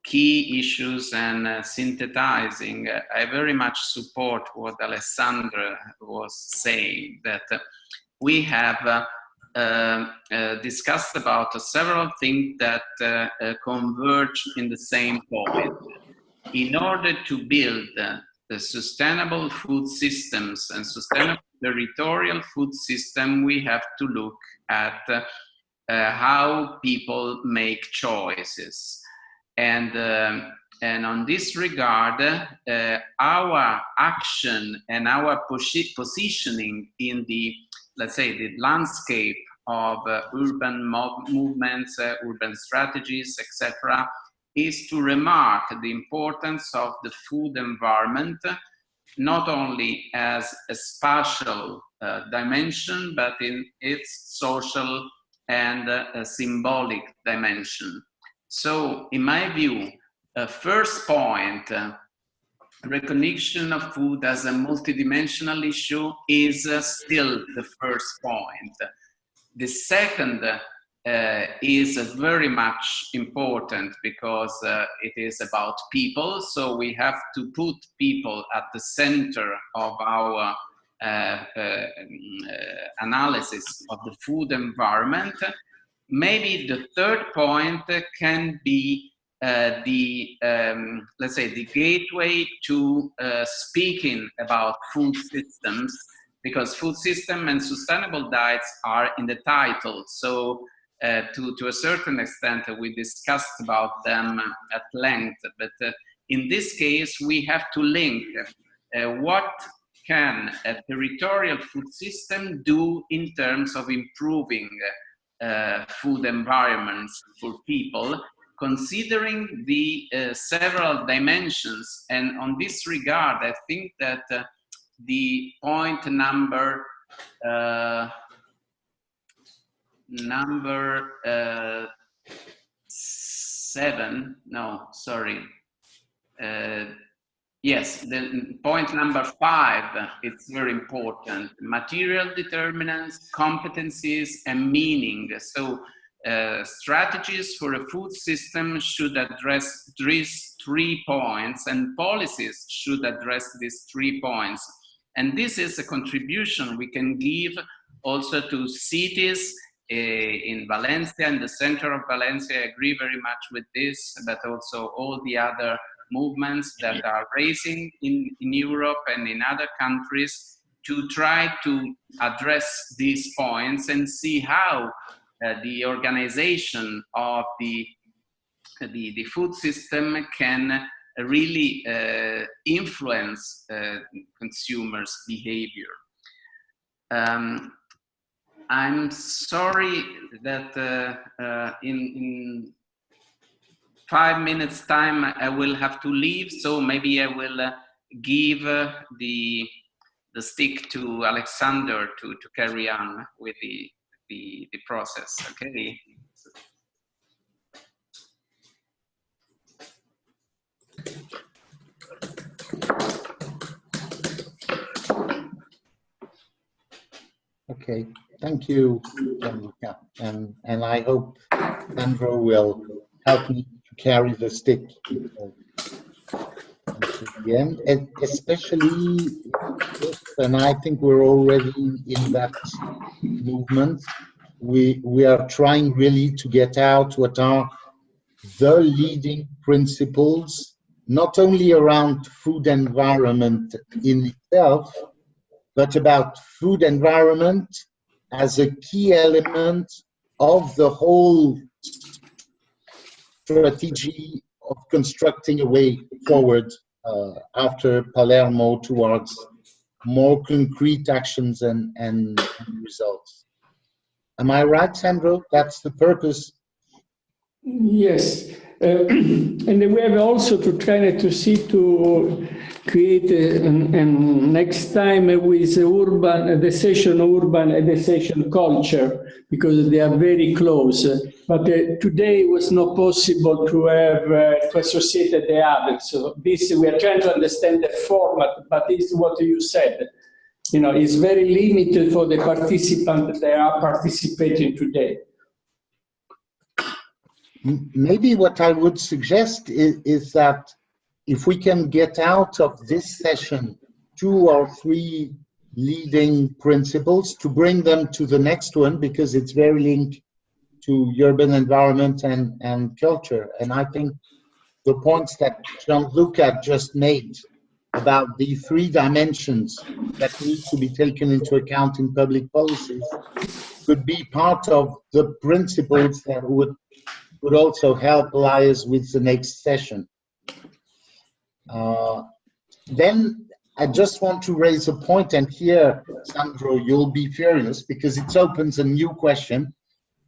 key issues and synthesizing, I very much support what Alexandre was saying, that we have discussed about several things that converge in the same point. In order to build the sustainable food systems and sustainable territorial food system, we have to look at how people make choices. And on this regard, our action and our positioning in the, let's say, the landscape of urban movements, urban strategies, etc., is to remark the importance of the food environment, not only as a spatial dimension, but in its social and symbolic dimension. So, in my view, first point, recognition of food as a multidimensional issue is still the first point. The second is very much important because it is about people, so we have to put people at the center of our analysis of the food environment. Maybe the third point can be let's say, the gateway to speaking about food systems, because food system and sustainable diets are in the title. So to a certain extent, we discussed about them at length, but in this case, we have to link what can a territorial food system do in terms of improving food environments for people, considering the several dimensions. And on this regard, I think that the point number 7, no, sorry. Yes, the point number 5, it's very important. Material determinants, competencies, and meaning. So strategies for a food system should address these 3 points, and policies should address these 3 points. And this is a contribution we can give also to cities in Valencia, in the center of Valencia. I agree very much with this, but also all the other movements that are raising in Europe and in other countries to try to address these points and see how the organization of the food system can really influence consumers' behavior. I'm sorry that in 5 minutes time I will have to leave, so maybe I will give the stick to Alexandre to carry on with the process. Okay. Okay, thank you, Gianluca, and I hope Sandro will help me to carry the stick until the end, and especially if, and I think we're already in that movement, we are trying really to get out what are the leading principles, not only around food environment in itself, but about food environment as a key element of the whole strategy of constructing a way forward after Palermo towards more concrete actions and results. Am I right, Sandro? That's the purpose. Yes, and we have also to try to see to create next time with urban, the session urban and the session culture, because they are very close. But today it was not possible to have to associate the others. So this we are trying to understand the format, but it's what you said. You know, it's very limited for the participants that are participating today. Maybe what I would suggest is that if we can get out of this session 2 or 3 leading principles to bring them to the next one, because it's very linked to urban environment and culture. And I think the points that Gianluca just made about the 3 dimensions that need to be taken into account in public policies could be part of the principles that would also help liaise with the next session. Then I just want to raise a point, and here, Sandro, you'll be furious because it opens a new question.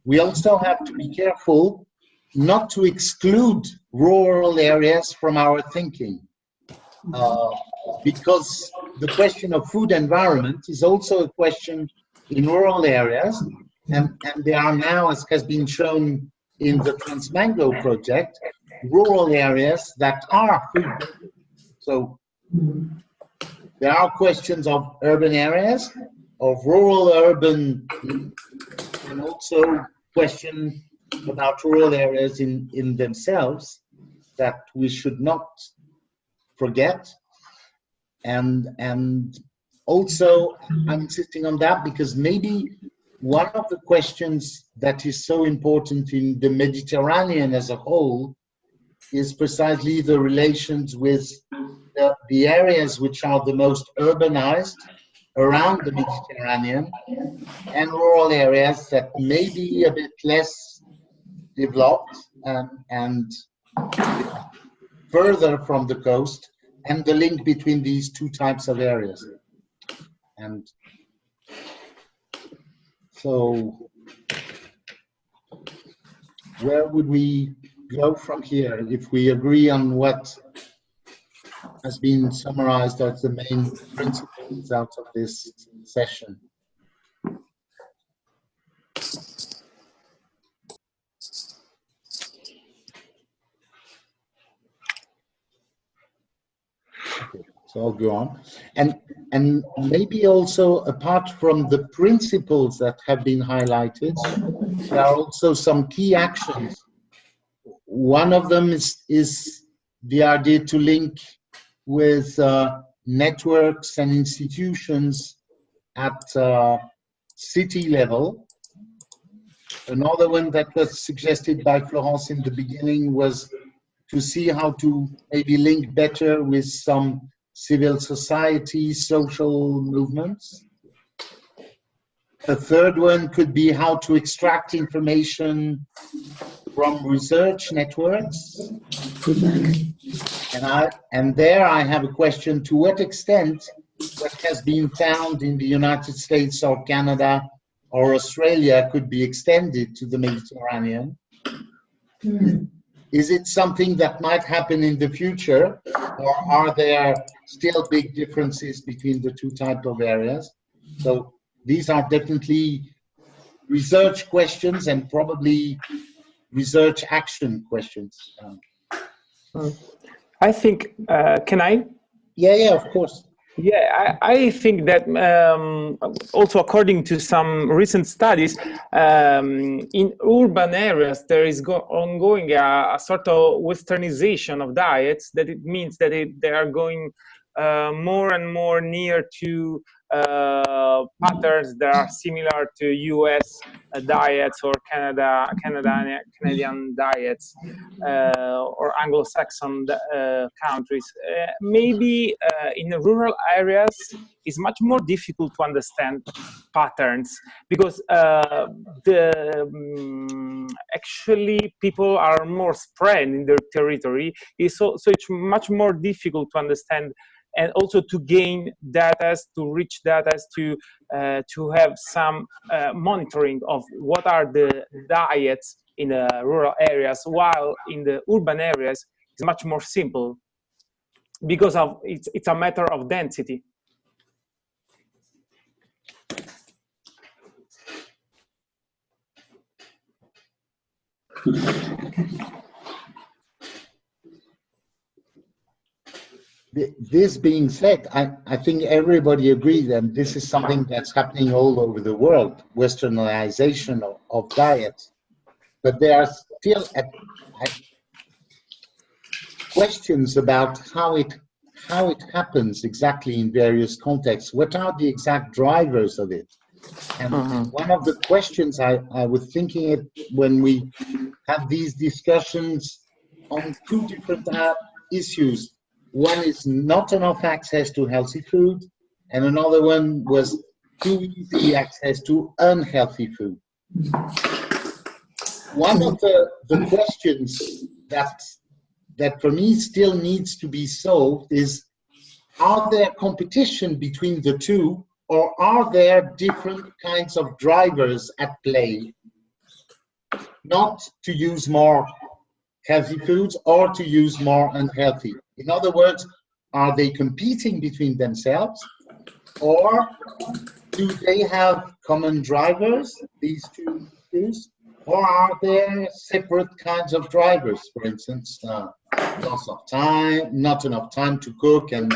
We also have to be careful not to exclude rural areas from our thinking, because the question of food environment is also a question in rural areas, and there are now, as has been shown in the Transmango project, rural areas that are food. So there are questions of urban areas, of rural urban, and also questions about rural areas in themselves that we should not forget. And also I'm insisting on that because maybe one of the questions that is so important in the Mediterranean as a whole is precisely the relations with the areas which are the most urbanized around the Mediterranean and rural areas that may be a bit less developed and further from the coast, and the link between these two types of areas. And so where would we go from here if we agree on what has been summarized as the main principles out of this session? Okay, so I'll go on. And maybe also, apart from the principles that have been highlighted, there are also some key actions. One of them is the idea to link with networks and institutions at city level. Another one that was suggested by Florence in the beginning was to see how to maybe link better with some civil society, social movements. A third one could be how to extract information from research networks. And there I have a question: to what extent what has been found in the United States or Canada or Australia could be extended to the Mediterranean? Is it something that might happen in the future, or are there still big differences between the two types of areas? So these are definitely research questions and probably research action questions. I think, can I? Yeah, of course. Yeah, I think that also according to some recent studies, in urban areas there is ongoing a sort of westernization of diets, that it means that they are going more and more near to patterns that are similar to US diets or Canadian diets or Anglo-Saxon countries. Maybe in the rural areas it's much more difficult to understand patterns because actually people are more spread in their territory, so it's much more difficult to understand and also to gain data, to reach data, to have some monitoring of what are the diets in the rural areas, while in the urban areas it's much more simple because of it's a matter of density. This being said, I think everybody agrees that this is something that's happening all over the world, westernization of diets. But there are still questions about how it happens exactly in various contexts. What are the exact drivers of it? And one of the questions I was thinking it when we have these discussions on two different issues. One is not enough access to healthy food, and another one was too easy access to unhealthy food. One of the questions that for me still needs to be solved is, are there competition between the two, or are there different kinds of drivers at play? not to use more healthy foods or to use more unhealthy. In other words, are they competing between themselves, or do they have common drivers, these two issues, or are there separate kinds of drivers? For instance, loss of time, not enough time to cook, and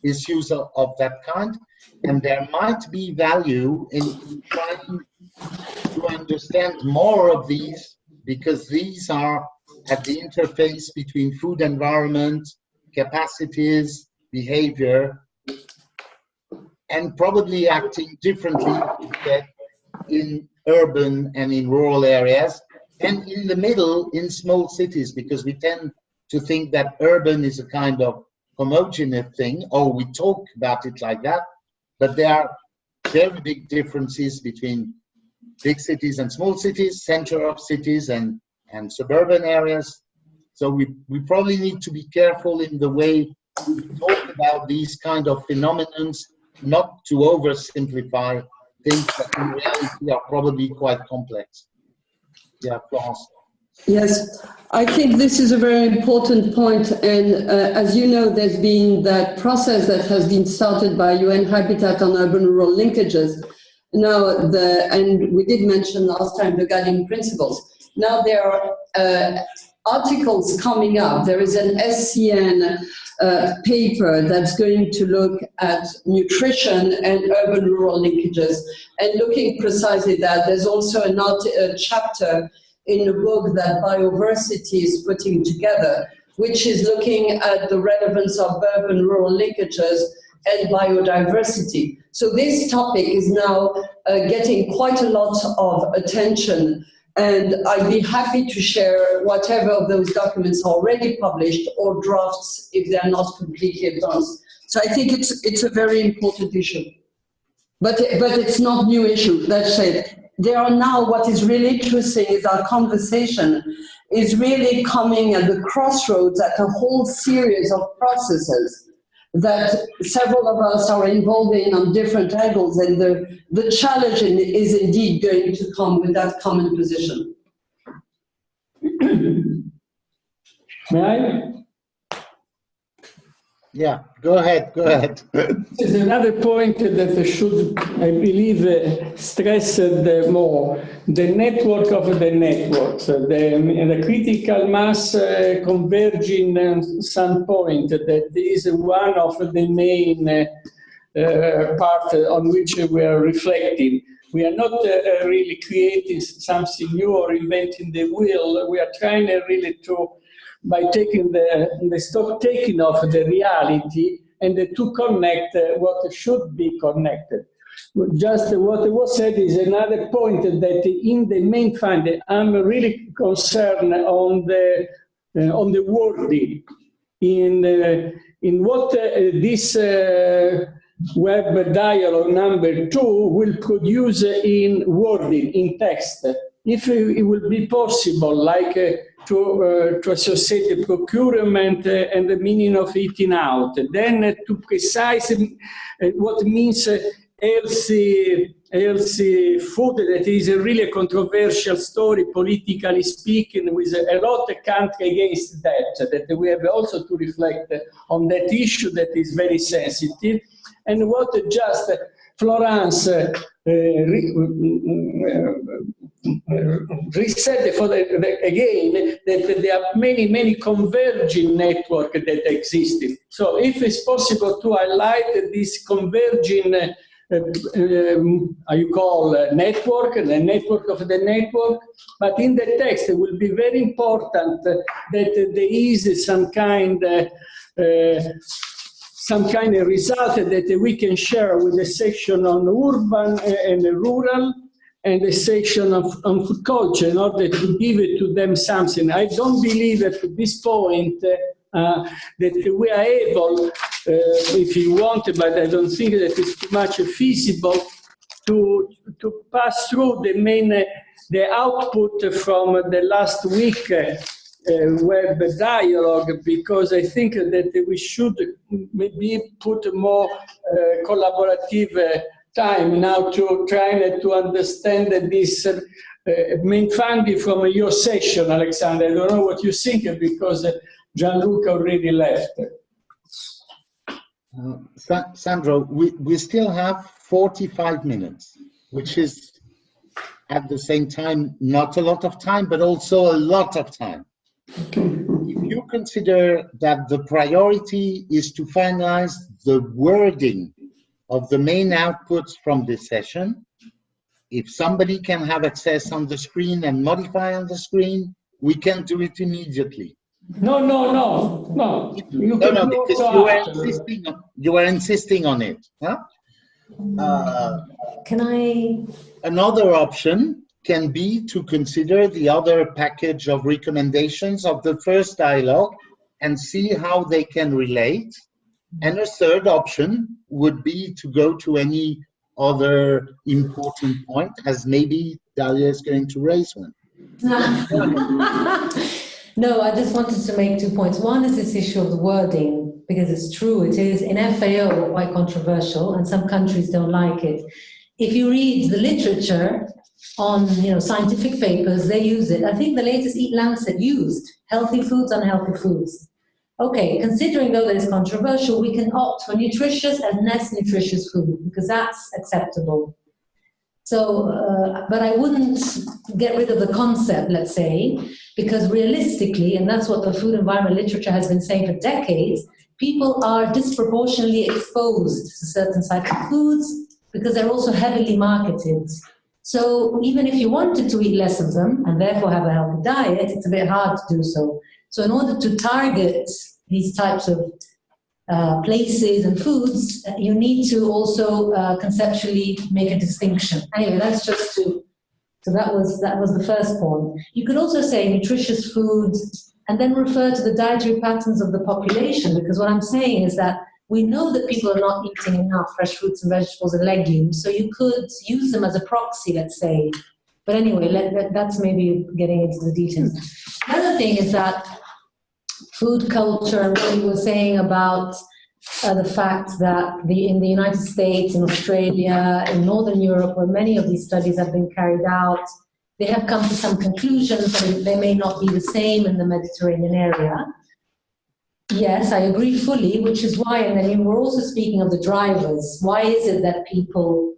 issues of that kind. And there might be value in trying to understand more of these, because these are at the interface between food environment, capacities, behavior, and probably acting differently in urban and in rural areas, and in the middle in small cities, because we tend to think that urban is a kind of homogeneous thing, or we talk about it like that, but there are very big differences between big cities and small cities, center of cities and suburban areas. So we probably need to be careful in the way we talk about these kind of phenomena, not to oversimplify things that in reality are probably quite complex. Yeah, Florence. Yes, I think this is a very important point, and as you know, there's been that process that has been started by UN Habitat on urban-rural linkages. Now, and we did mention last time the guiding principles. Now there are articles coming up. There is an SCN paper that's going to look at nutrition and urban-rural linkages, and looking precisely at that. There's also a chapter in the book that Bioversity is putting together, which is looking at the relevance of urban-rural linkages and biodiversity. So this topic is now getting quite a lot of attention, and I'd be happy to share whatever of those documents are already published or drafts if they're not completely advanced. So I think it's a very important issue. But it's not new issue, that said. There are now, what is really interesting is our conversation is really coming at the crossroads at a whole series of processes that several of us are involved in on different angles, and the challenge is indeed going to come with that common position. May I? Yeah, go ahead, go ahead. There's another point that I should, I believe, stress more. The network of the networks, the critical mass converging standpoint, that is one of the main part on which we are reflecting. We are not really creating something new or inventing the wheel. We are trying really to, by taking the stock taking of the reality and to connect what should be connected. Just what was said is another point that in the main fund, I'm really concerned on the wording, in what this web dialogue number 2 will produce in wording, in text. If it will be possible, like to associate the procurement and the meaning of eating out, then to precise what means healthy food, that is really a controversial story, politically speaking, with a lot of countries against that we have also to reflect on that issue that is very sensitive. And what just Florence reset for again, that there are many converging networks that exist. So if it's possible to highlight this converging you call network, the network of the network, but in the text it will be very important that there is some kind of result that we can share with the section on urban and rural and the section on food culture in order to give it to them something. I don't believe at this point that we are able, if you want, but I don't think that it's too much feasible to pass through the output from the last week web dialogue, because I think that we should maybe put more collaborative time now to try to understand this main finding from your session, Alexandre. I don't know what you think because Gianluca already left. Sandro, we still have 45 minutes, which is at the same time not a lot of time, but also a lot of time. If you consider that the priority is to finalize the wording of the main outputs from this session, if somebody can have access on the screen and modify on the screen, we can do it immediately. No. You can do because you were insisting on it. Huh? Can I? Another option can be to consider the other package of recommendations of the first dialogue and see how they can relate. And a third option would be to go to any other important point, as maybe Dalia is going to raise one. No, I just wanted to make 2 points. One is this issue of the wording, because it's true, it is in FAO quite controversial, and some countries don't like it. If you read the literature on scientific papers, they use it. I think the latest Eat Lancet used healthy foods, unhealthy foods. Okay, considering though that it's controversial, we can opt for nutritious and less nutritious food because that's acceptable. So, but I wouldn't get rid of the concept, let's say, because realistically, and that's what the food environment literature has been saying for decades, people are disproportionately exposed to certain types of foods because they're also heavily marketed. So even if you wanted to eat less of them and therefore have a healthy diet, it's a bit hard to do so. So in order to target these types of places and foods, you need to also conceptually make a distinction. Anyway, that's just to, so that was the first point. You could also say nutritious foods and then refer to the dietary patterns of the population, because what I'm saying is that we know that people are not eating enough fresh fruits and vegetables and legumes, so you could use them as a proxy, let's say. But anyway, that's maybe getting into the details. The other thing is that food culture, and what you were saying about the fact that in the United States, in Australia, in Northern Europe, where many of these studies have been carried out, they have come to some conclusions, and they may not be the same in the Mediterranean area. Yes, I agree fully, which is why, and then you were also speaking of the drivers. Why is it that people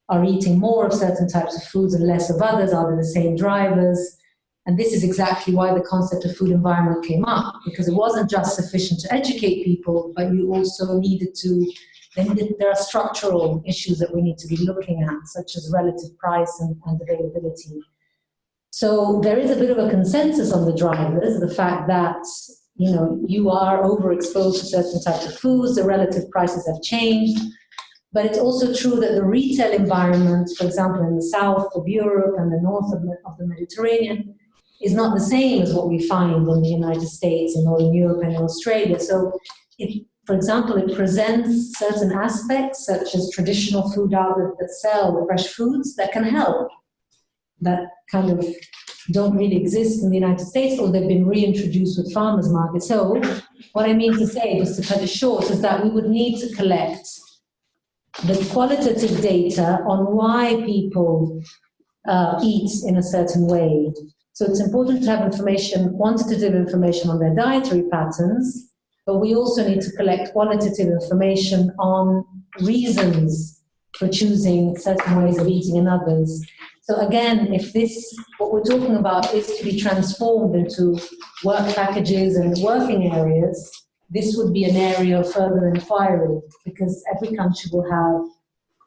are eating more of certain types of foods and less of others? Are they the same drivers? And this is exactly why the concept of food environment came up, because it wasn't just sufficient to educate people, but you also needed to, there are structural issues that we need to be looking at, such as relative price and availability. So there is a bit of a consensus on the drivers, the fact that you are overexposed to certain types of foods, the relative prices have changed, but it's also true that the retail environment, for example, in the south of Europe and the north of the Mediterranean, is not the same as what we find in the United States, in Northern Europe and in Australia. So, for example, it presents certain aspects, such as traditional food outlets that sell the fresh foods that can help, that kind of don't really exist in the United States, or they've been reintroduced with farmers markets. So what I mean to say, just to cut it short, is that we would need to collect the qualitative data on why people eat in a certain way. So it's important to have information, quantitative information on their dietary patterns, but we also need to collect qualitative information on reasons for choosing certain ways of eating and others. So again, if what we're talking about is to be transformed into work packages and working areas, this would be an area of further inquiry, because every country will have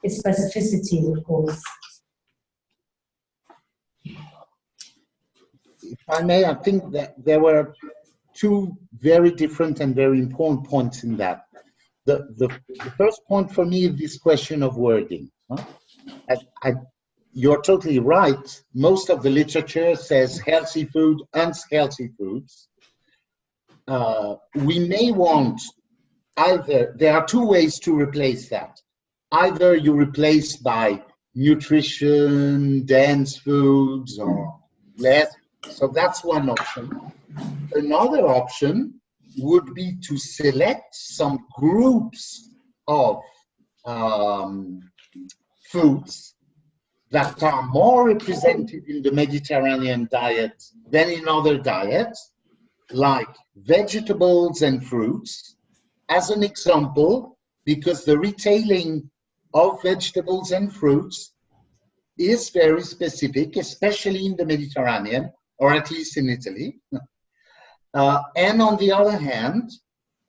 its specificity, of course. If I may, I think that there were two very different and very important points in that. The first point for me is this question of wording. You're totally right. Most of the literature says healthy food, unhealthy foods. We may want either, there are two ways to replace that. Either you replace by nutrition, dense foods, or less. So that's one option. Another option would be to select some groups of foods that are more represented in the Mediterranean diet than in other diets, like vegetables and fruits, as an example, because the retailing of vegetables and fruits is very specific, especially in the Mediterranean, or at least in Italy. And on the other hand,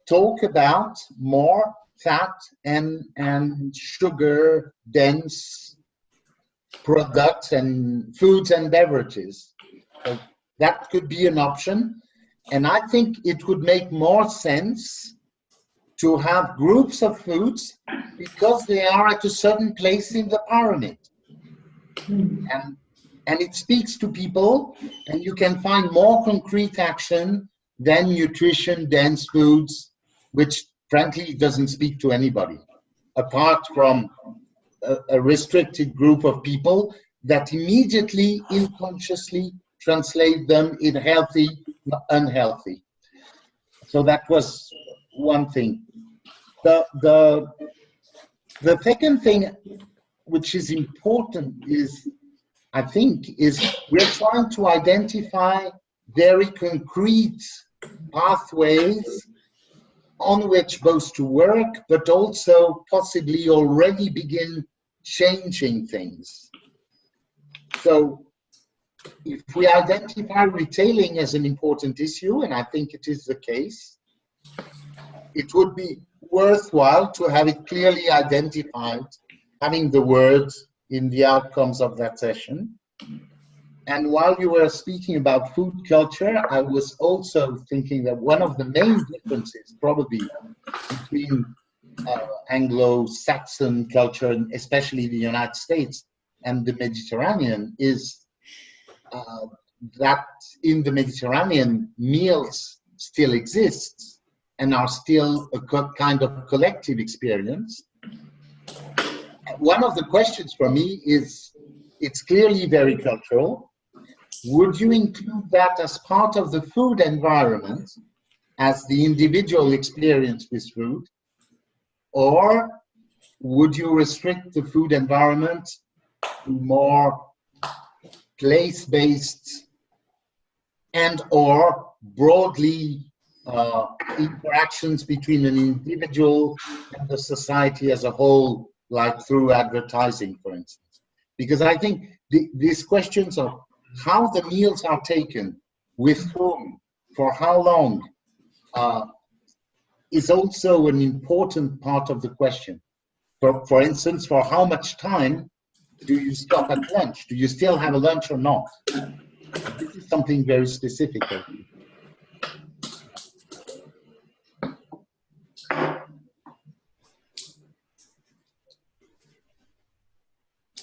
talk about more fat and sugar dense products and foods and beverages. So that could be an option. And I think it would make more sense to have groups of foods because they are at a certain place in the pyramid. And it speaks to people, and you can find more concrete action than nutrition-dense foods, which frankly doesn't speak to anybody, apart from a restricted group of people that immediately, unconsciously translate them in healthy, unhealthy. So that was one thing. The second thing which is important is, I think, is we're trying to identify very concrete pathways on which both to work, but also possibly already begin changing things. So if we identify retailing as an important issue, and I think it is the case, it would be worthwhile to have it clearly identified, having the words in the outcomes of that session. And while you were speaking about food culture, I was also thinking that one of the main differences probably between Anglo-Saxon culture, and especially the United States, and the Mediterranean is that in the Mediterranean, meals still exist and are still a kind of collective experience. One of the questions for me is, it's clearly very cultural. Would you include that as part of the food environment, as the individual experience with food? Or would you restrict the food environment to more place-based and or broadly interactions between an individual and the society as a whole, like through advertising, for instance? Because I think these questions of how the meals are taken, with whom, for how long, is also an important part of the question. For instance, for how much time do you stop at lunch? Do you still have a lunch or not? This is something very specific.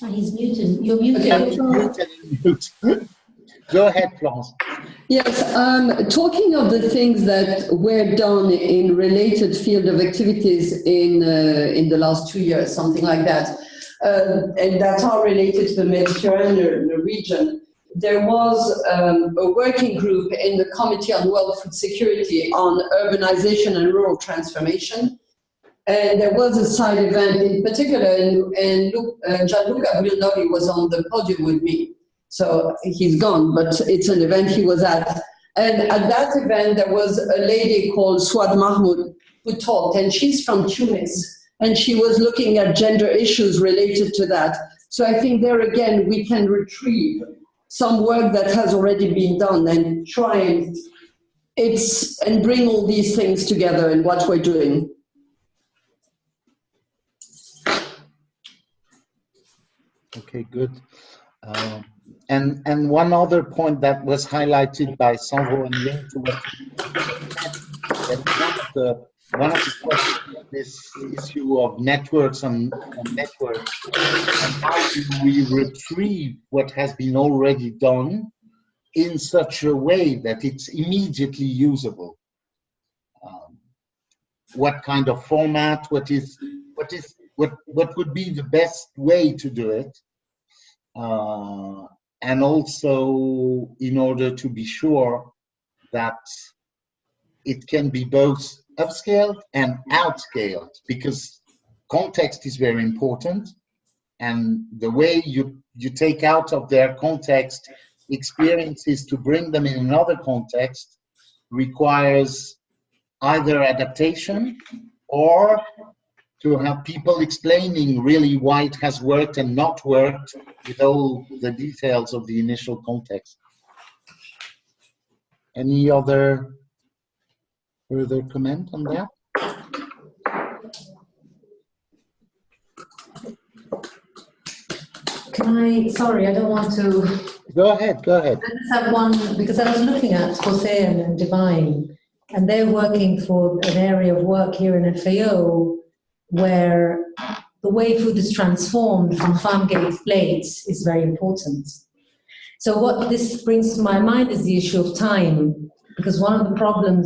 He's muted. You're muted. Go ahead, Florence. Yes, talking of the things that were done in related field of activities in the last 2 years, something like that, and that are related to the Mediterranean region, there was a working group in the Committee on World Food Security on urbanization and rural transformation. And there was a side event in particular, and Gianluca Brunori was on the podium with me. So he's gone, but it's an event he was at. And at that event, there was a lady called Suad Mahmoud who talked, and she's from Tunis. And she was looking at gender issues related to that. So I think there again, we can retrieve some work that has already been done and try and bring all these things together in what we're doing. Okay, good. And one other point that was highlighted by Sandro and linked to what one of the questions, this issue of networks and networks, and how do we retrieve what has been already done in such a way that it's immediately usable? What kind of format? What would be the best way to do it? And also in order to be sure that it can be both upscaled and outscaled, because context is very important, And the way you take out of their context experiences to bring them in another context requires either adaptation or to have people explaining really why it has worked and not worked with all the details of the initial context. Any other further comment on that? Sorry, I don't want to. Go ahead, go ahead. I just have one, because I was looking at CIHEAM and Divine, and they're working for an area of work here in FAO where the way food is transformed from farm gate plates is very important. So what this brings to my mind is the issue of time, because one of the problems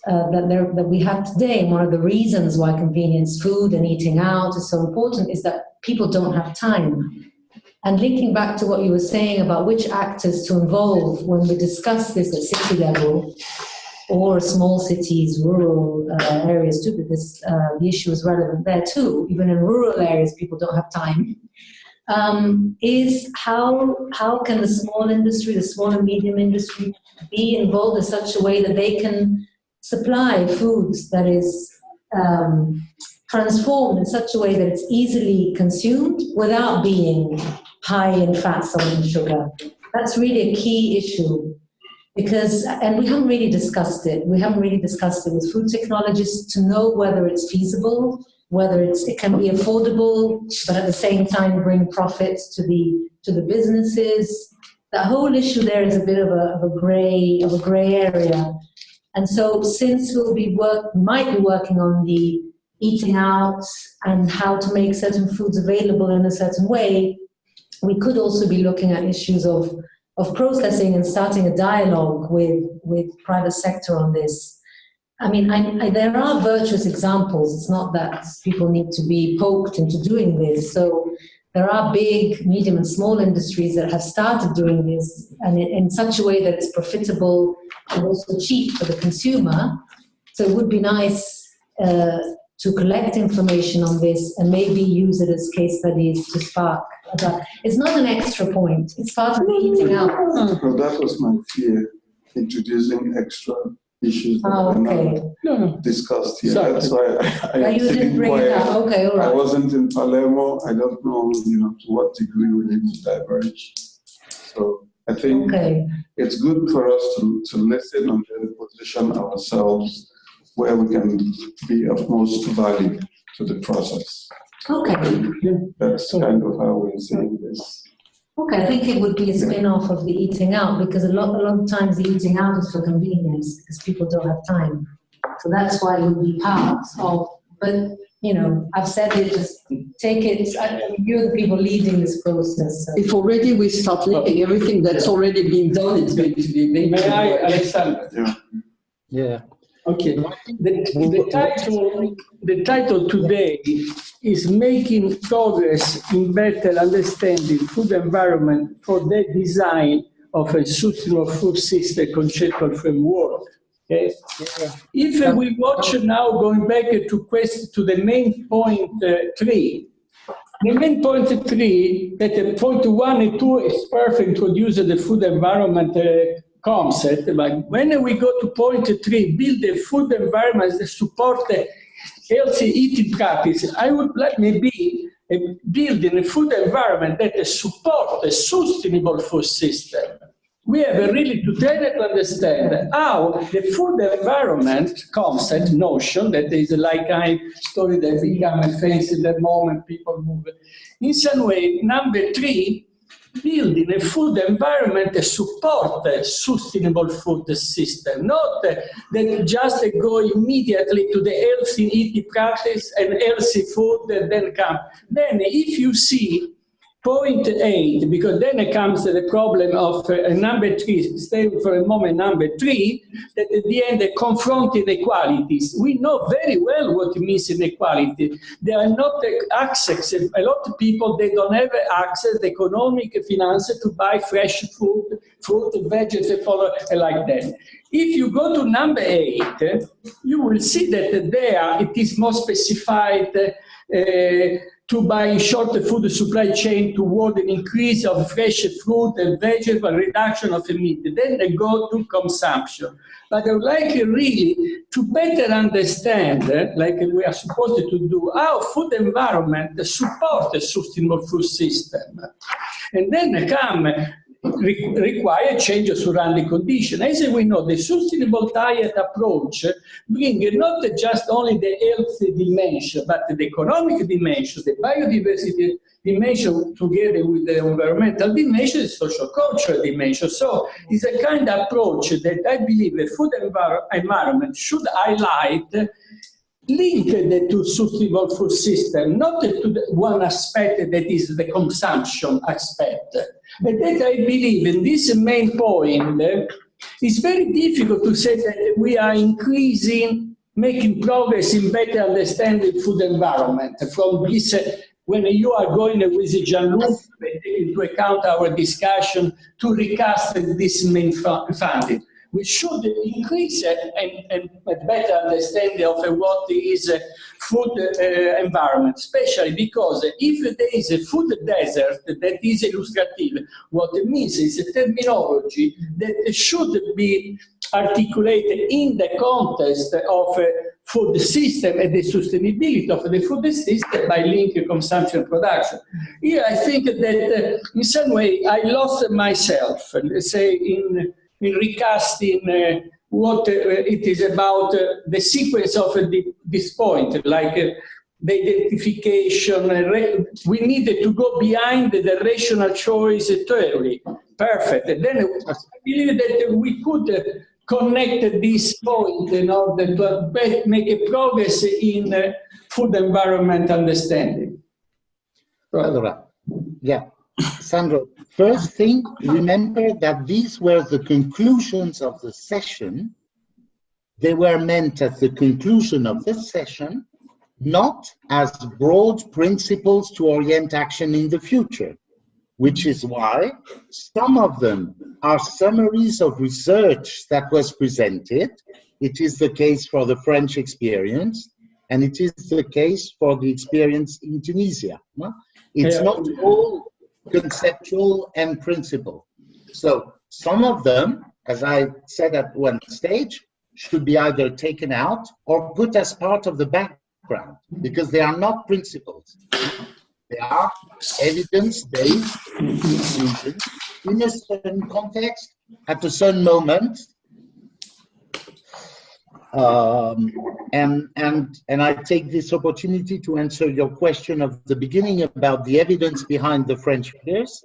that we have today, and one of the reasons why convenience food and eating out is so important, is that people don't have time. And linking back to what you were saying about which actors to involve when we discuss this at city level, or small cities, rural areas too, because the issue is relevant there too. Even in rural areas, people don't have time. Is how can the small industry, the small and medium industry, be involved in such a way that they can supply foods that is transformed in such a way that it's easily consumed without being high in fat, salt, and sugar? That's really a key issue. Because, and we haven't really discussed it. We haven't really discussed it with food technologists to know whether it's feasible, whether it can be affordable, but at the same time bring profits to the businesses. The whole issue there is a bit of a gray area. And so, since might be working on the eating out and how to make certain foods available in a certain way, we could also be looking at issues of processing and starting a dialogue with private sector on this. I mean, there are virtuous examples. It's not that people need to be poked into doing this. So there are big, medium, and small industries that have started doing this, and in such a way that it's profitable and also cheap for the consumer. So it would be nice to collect information on this and maybe use it as case studies to spark. It's not an extra point. It's part of the eating out. Well, that was my fear, introducing extra issues that were not discussed here. That's why I you didn't bring it up. Okay, all right. I wasn't in Palermo. I don't know, to what degree we need to diverge. So I think it's good for us to listen and then position ourselves where we can be of most value to the process. Okay. That's kind of how we're seeing this. Okay, I think it would be a spin-off of the eating out, because a lot of times the eating out is for convenience, because people don't have time. So that's why it would be part of, but I've said it, just take it, you're the people leading this process. So. If already we start linking everything that's already been done, it's going to be amazing. May I, Alexandre? Yeah. Okay, the title today is Making Progress in Better Understanding Food Environment for the Design of a Sustainable Food System Conceptual Framework. Okay? If we watch now, going back to the main point 3, the main point 3, that point 1 and 2 is perfect, introduce the food environment concept, but when we go to point 3, build a food environment that support healthy eating practice, I would like maybe building a food environment that support a sustainable food system. We have really to try to understand how the food environment concept, notion, that is like a story that become famous in the moment people move. In some way, number 3, building a food environment that support a sustainable food system, not that just go immediately to the healthy eating practice and healthy food and then come. Then if you see point 8, because then it comes to the problem of number 3, stay for a moment, number 3, that at the end confront inequalities. We know very well what it means inequality. There are not access, a lot of people, they don't have access, economic, finance to buy fresh food, fruit, vegetable, like that. If you go to number 8, you will see that there it is more specified to buy short food supply chain toward an increase of fresh fruit and vegetable, reduction of meat. Then they go to consumption. But I would like really to better understand, like we are supposed to do, how food environment support a sustainable food system. And then require change of surrounding conditions. As we know, the sustainable diet approach brings not just only the health dimension, but the economic dimension, the biodiversity dimension together with the environmental dimension, the social-cultural dimension. So it's a kind of approach that I believe the food environment should highlight, linked to sustainable food system, not to the one aspect that is the consumption aspect. But that I believe in this main point, it's very difficult to say that we are making progress in better understanding food environment from this. When you are going with Gianluca, take into account our discussion to recast this main funding. We should increase and better understanding of what is food environment, especially because if there is a food desert that is illustrative, what it means is a terminology that should be articulated in the context of food system and the sustainability of the food system by linking consumption and production. Here I think that in some way I lost myself, let's say, in recasting what it is about the sequence of this point, like the identification. We needed to go behind the rational choice theory. Perfect. And then I believe that we could connect this point in order to make a progress in food environment understanding. Allora, yeah. Sandro, first thing, remember that these were the conclusions of the session. They were meant as the conclusion of this session, not as broad principles to orient action in the future, which is why some of them are summaries of research that was presented. It is the case for the French experience, and it is the case for the experience in Tunisia. It's not all conceptual and principle. So some of them, as I said at one stage, should be either taken out or put as part of the background, because they are not principles. They are evidence-based conclusions in a certain context, at a certain moment. And I take this opportunity to answer your question of the beginning about the evidence behind the French figures.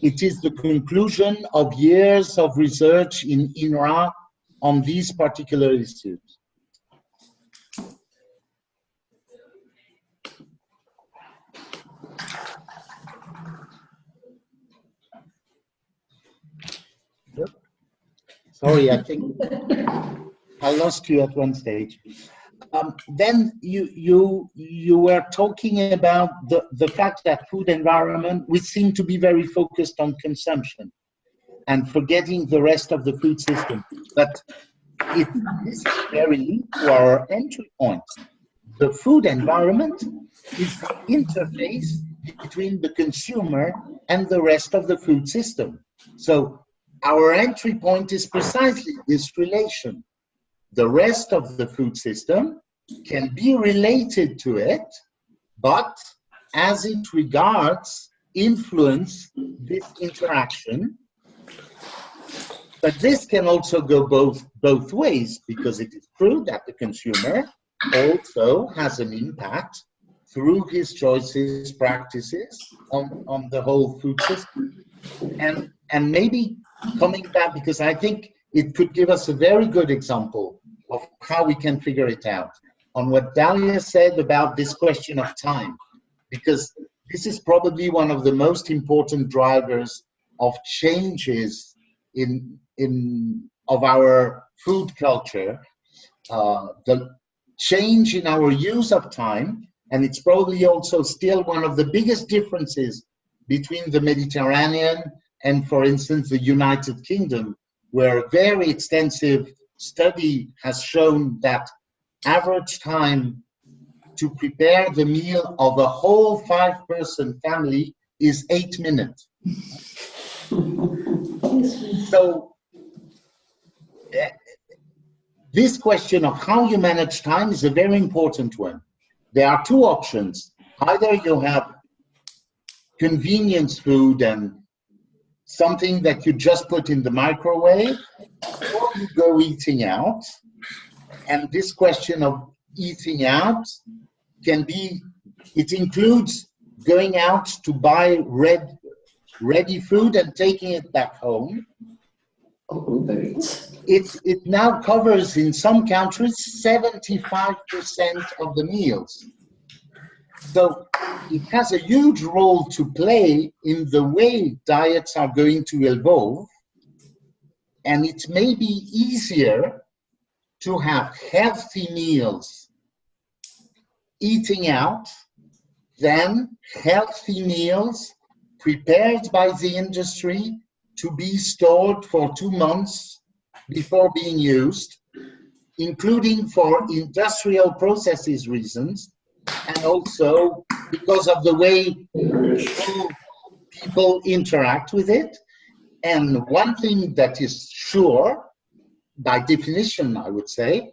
It is the conclusion of years of research in INRA on these particular issues. Yep. Sorry, I think I lost you at one stage. Then you were talking about the fact that food environment, we seem to be very focused on consumption and forgetting the rest of the food system. But this is very linked to our entry point. The food environment is the interface between the consumer and the rest of the food system. So our entry point is precisely this relation. The rest of the food system can be related to it, but as it regards influence this interaction. But this can also go both ways, because it is true that the consumer also has an impact through his choices, practices on the whole food system. And maybe coming back, because I think it could give us a very good example of how we can figure it out, on what Dalia said about this question of time, because this is probably one of the most important drivers of changes of our food culture, the change in our use of time, and it's probably also still one of the biggest differences between the Mediterranean and, for instance, the United Kingdom, where a very extensive study has shown that average time to prepare the meal of a whole 5-person family is 8 minutes. So this question of how you manage time is a very important one. There are two options. Either you have convenience food and something that you just put in the microwave, or you go eating out. And this question of eating out can be, it includes going out to buy ready food and taking it back home. It now covers, in some countries, 75% of the meals. So it has a huge role to play in the way diets are going to evolve. And it may be easier to have healthy meals eating out than healthy meals prepared by the industry to be stored for 2 months before being used, including for industrial processes reasons, and also because of the way people interact with it. And one thing that is sure, by definition, I would say,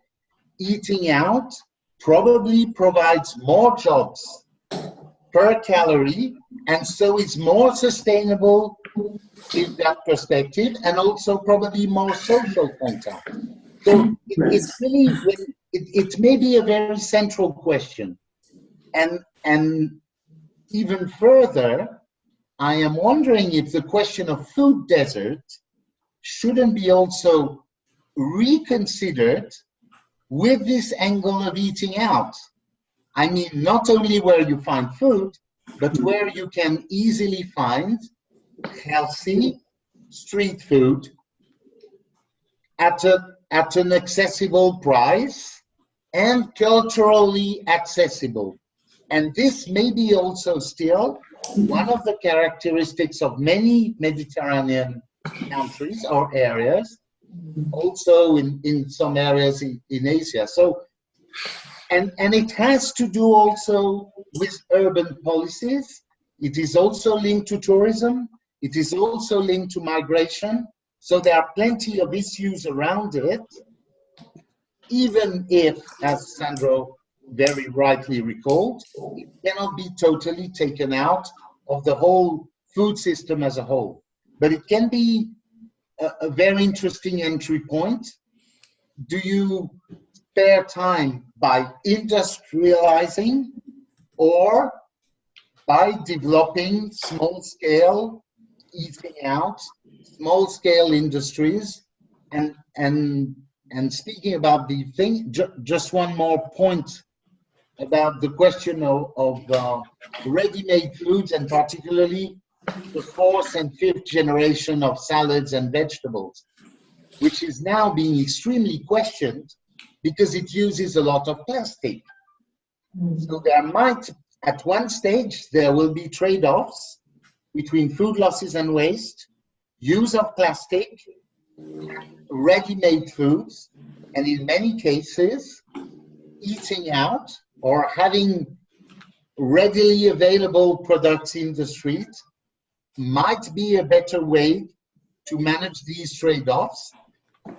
eating out probably provides more jobs per calorie, and so is more sustainable in that perspective, and also probably more social contact. So it's really, it may be a very central question. And even further, I am wondering if the question of food desert shouldn't be also reconsidered with this angle of eating out. I mean, not only where you find food, but where you can easily find healthy street food at an accessible price and culturally accessible. And this may be also still one of the characteristics of many Mediterranean countries or areas, also in some areas in Asia. So, and it has to do also with urban policies. It is also linked to tourism. It is also linked to migration. So there are plenty of issues around it, even if, as Sandro very rightly recalled, it cannot be totally taken out of the whole food system as a whole. But it can be a very interesting entry point. Do you spare time by industrializing or by developing small-scale eating out, small-scale industries? And speaking about the thing, just one more point about the question of ready-made foods, and particularly the 4th and 5th generation of salads and vegetables, which is now being extremely questioned because it uses a lot of plastic. So there might, at one stage, there will be trade-offs between food losses and waste, use of plastic, ready-made foods, and in many cases, eating out or having readily available products in the street might be a better way to manage these trade-offs,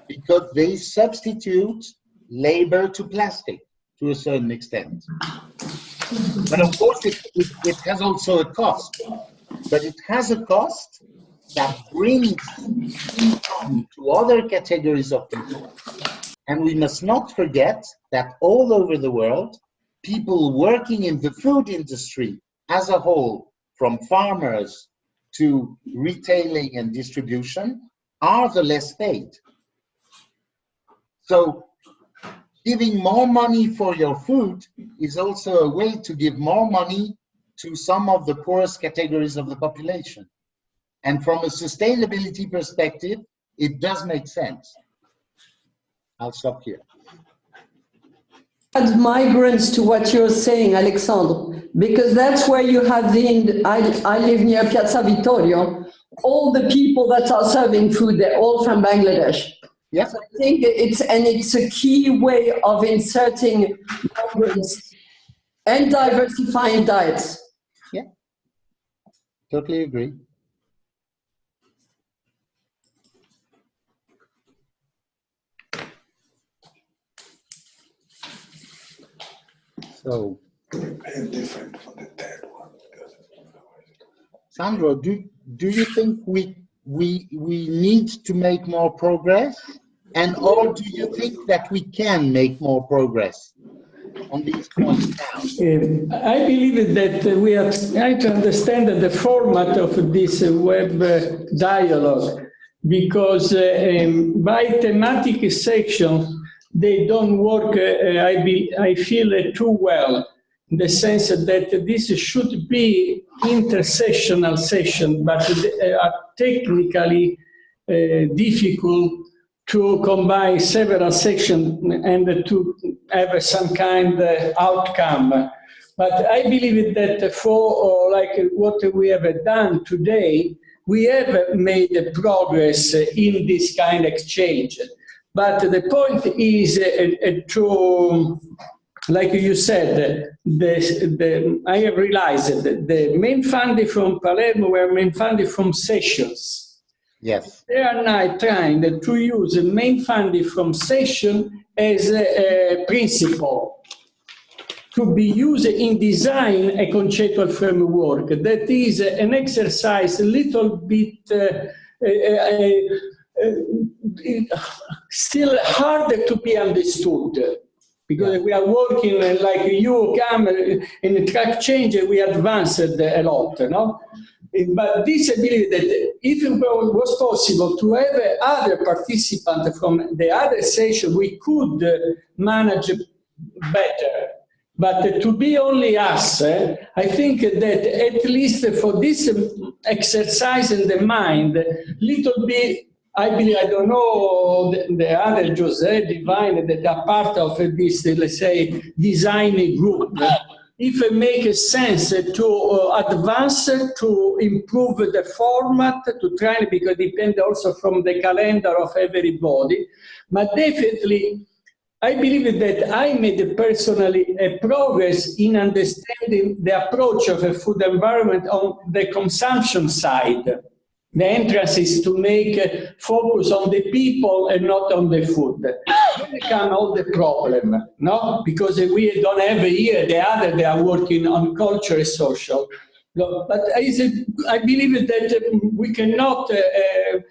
because they substitute labor to plastic to a certain extent. But of course, it has also a cost. But it has a cost that brings income to other categories of people. And we must not forget that all over the world, people working in the food industry as a whole, from farmers to retailing and distribution, are the less paid. So giving more money for your food is also a way to give more money to some of the poorest categories of the population. And from a sustainability perspective, it does make sense. I'll stop here. Add migrants to what you're saying, Alexandre, because that's where you have I live near Piazza Vittorio. All the people that are serving food, they're all from Bangladesh. Yes, so I think it's a key way of inserting migrants And diversifying diets. Yeah, totally agree. So, different for the third one. Sandro, do you think we need to make more progress, or do you think that we can make more progress on these points now? I believe that we are trying to understand the format of this web dialogue, because by thematic section, they don't work, I feel, too well, in the sense that this should be intersessional session, but are technically difficult to combine several sections and to have some kind of outcome. But I believe that for like what we have done today, we have made progress in this kind of exchange. But the point is to, like you said, I have realized that the main funding from Palermo were main funding from sessions. Yes. They are now trying to use the main funding from session as a principle to be used in design a conceptual framework. That is an exercise a little bit still harder to be understood, because we are working like you come in a track change, we advanced a lot, no? But this ability that if it was possible to have other participants from the other session, we could manage better. But to be only us, I think that at least for this exercise in the mind, little bit, I believe, I don't know the other Jose Divine that are part of this, let's say, design group. If it makes sense to advance, to improve the format, to try, because it depends also from the calendar of everybody. But definitely, I believe that I made personally a progress in understanding the approach of a food environment on the consumption side. The entrance is to make focus on the people and not on the food. Then come all the problem, no? Because we don't have here the other, they are working on culture and social. No, but I believe that we cannot, that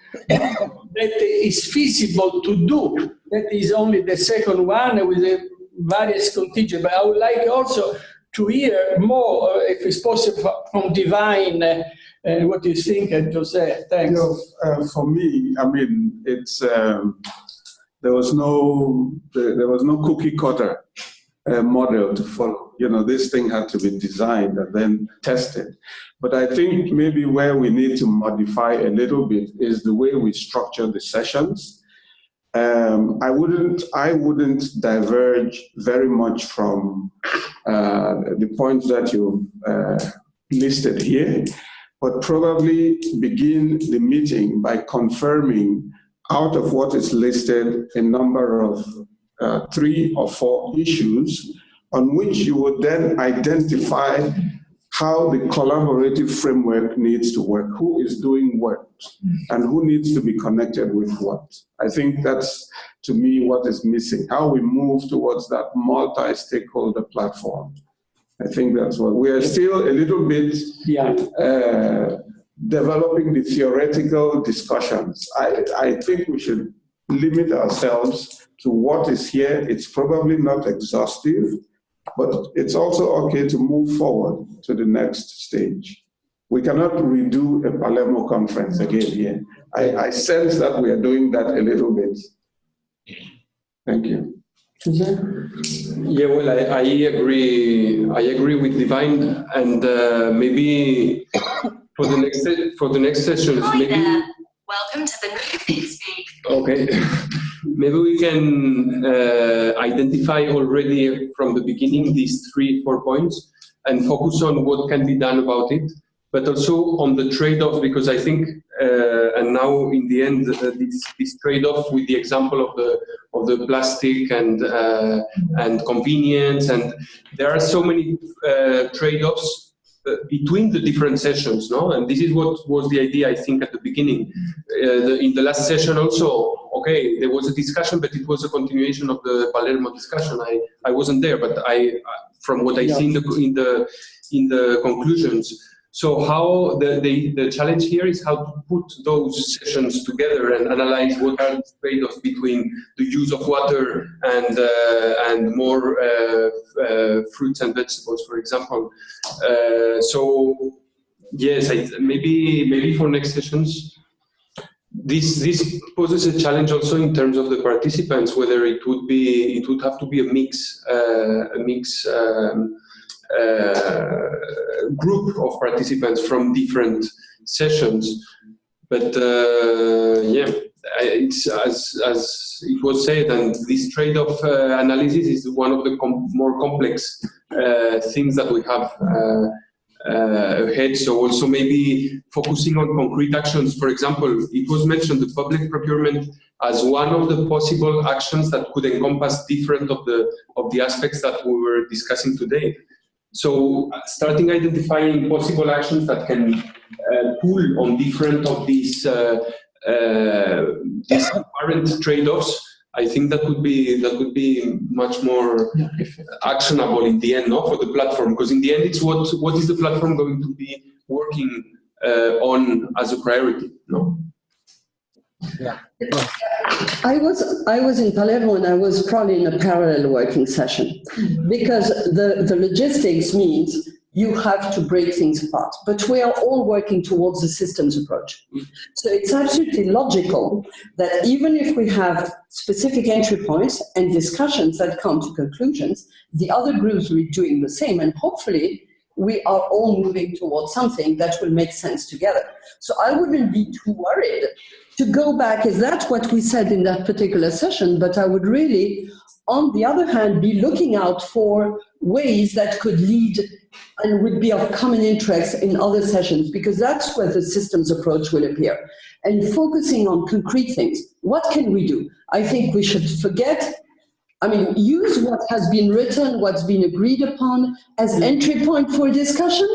is feasible to do. That is only the second one with the various contingent. But I would like also to hear more, if it's possible, from Divine. What do you think, Jose? Thanks. You know, for me, I mean, it's there was no cookie cutter model to follow. You know, this thing had to be designed and then tested. But I think maybe where we need to modify a little bit is the way we structure the sessions. I wouldn't diverge very much from the points that you've listed here, but probably begin the meeting by confirming out of what is listed a number of 3 or 4 issues on which you would then identify how the collaborative framework needs to work, who is doing what, and who needs to be connected with what. I think that's, to me, what is missing, how we move towards that multi-stakeholder platform. I think that's what we are still a little bit developing the theoretical discussions. I think we should limit ourselves to what is here. It's probably not exhaustive, but it's also okay to move forward to the next stage. We cannot redo a Palermo conference again here. I sense that we are doing that a little bit. Thank you. Yeah, well, I agree. I agree with Divine, and maybe for the next sessions, maybe. Welcome to the Newspeak. Okay, maybe we can identify already from the beginning these 3-4 points and focus on what can be done about it, but also on the trade-off, because I think, and now in the end, this trade-off with the example of of the plastic and convenience, and there are so many trade-offs between the different sessions, no? And this is what was the idea, I think, at the beginning. In the last session also, okay, there was a discussion, but it was a continuation of the Palermo discussion. I wasn't there, but from what I see in the conclusions. So how the challenge here is how to put those sessions together and analyze what are the trade-offs between the use of water and more fruits and vegetables, for example. So yes, maybe for next sessions, this poses a challenge also in terms of the participants, whether it would have to be a mix group of participants from different sessions, but yeah, it's as it was said, and this trade-off analysis is one of the more complex things that we have ahead. So also maybe focusing on concrete actions. For example, it was mentioned the public procurement as one of the possible actions that could encompass different of the aspects that we were discussing today. So starting identifying possible actions that can pull on different of these apparent trade-offs, I think that would be much more actionable in the end, no, for the platform. Because in the end, it's what is the platform going to be working on as a priority, no? Yeah. I was in Palermo, and I was probably in a parallel working session, because the logistics means you have to break things apart. But we are all working towards a systems approach. So it's absolutely logical that even if we have specific entry points and discussions that come to conclusions, the other groups will be doing the same, and hopefully we are all moving towards something that will make sense together. So I wouldn't be too worried to go back. Is that what we said in that particular session? But I would really, on the other hand, be looking out for ways that could lead and would be of common interest in other sessions, because that's where the systems approach will appear. And focusing on concrete things. What can we do? I think we should use what has been written, what's been agreed upon as entry point for discussion,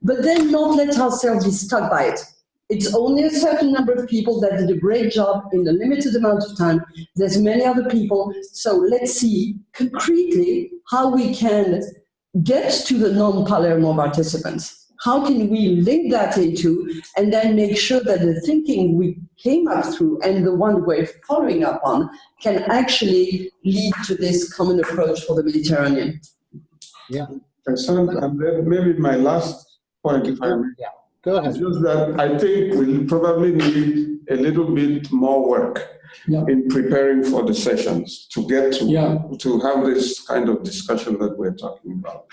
but then not let ourselves be stuck by it. It's only a certain number of people that did a great job in a limited amount of time. There's many other people. So let's see concretely how we can get to the non-Palermo participants. How can we link that into, and then make sure that the thinking we came up through and the one we're following up on can actually lead to this common approach for the Mediterranean. Yeah. And then maybe my last point, if I may. Yeah. Go ahead. Just that I think we'll probably need a little bit more work in preparing for the sessions to get to have this kind of discussion that we're talking about.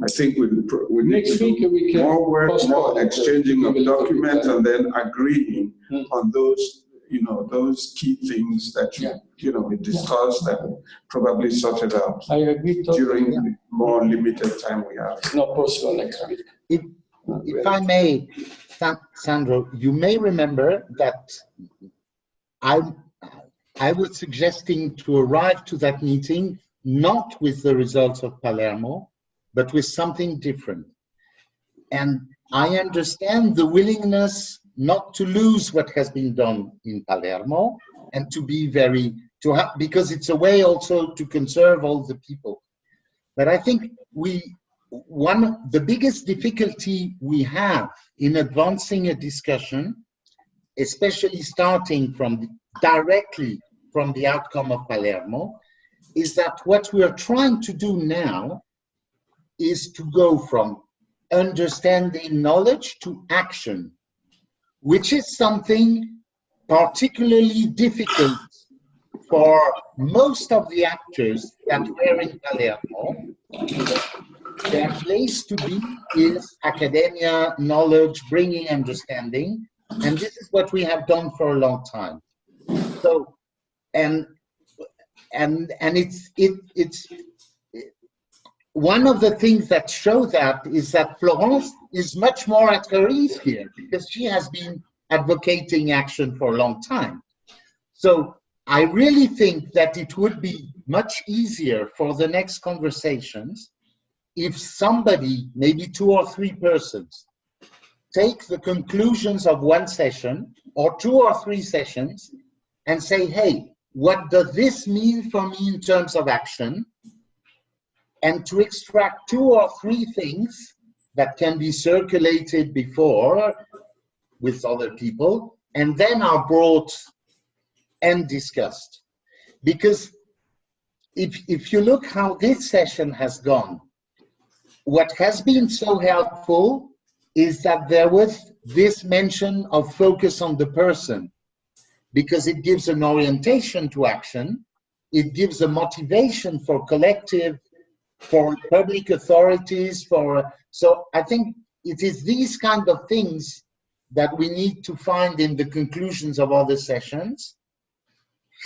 I think we need to do more work, more exchanging of documents, and then agreeing on those, those key things that we discussed and probably sorted out. I agree during the more limited time we have. Not possible next week. If I may, Sandro, you may remember that I was suggesting to arrive to that meeting not with the results of Palermo, but with something different. And I understand the willingness not to lose what has been done in Palermo, and to be because it's a way also to conserve all the people. But I think the biggest difficulty we have in advancing a discussion, especially starting directly from the outcome of Palermo, is that what we are trying to do now is to go from understanding knowledge to action, which is something particularly difficult for most of the actors that were in Palermo. Their place to be is academia, knowledge, bringing understanding, and this is what we have done for a long time. So, and it's one of the things that show that is that Florence is much more at her ease here, because she has been advocating action for a long time. So I really think that it would be much easier for the next conversations if somebody, maybe 2 or 3 persons, take the conclusions of one session or 2 or 3 sessions and say, hey, what does this mean for me in terms of action? And to extract 2 or 3 things that can be circulated before with other people, and then are brought and discussed. Because if you look how this session has gone, what has been so helpful is that there was this mention of focus on the person, because it gives an orientation to action, it gives a motivation for collective, for public authorities, so I think it is these kind of things that we need to find in the conclusions of other sessions,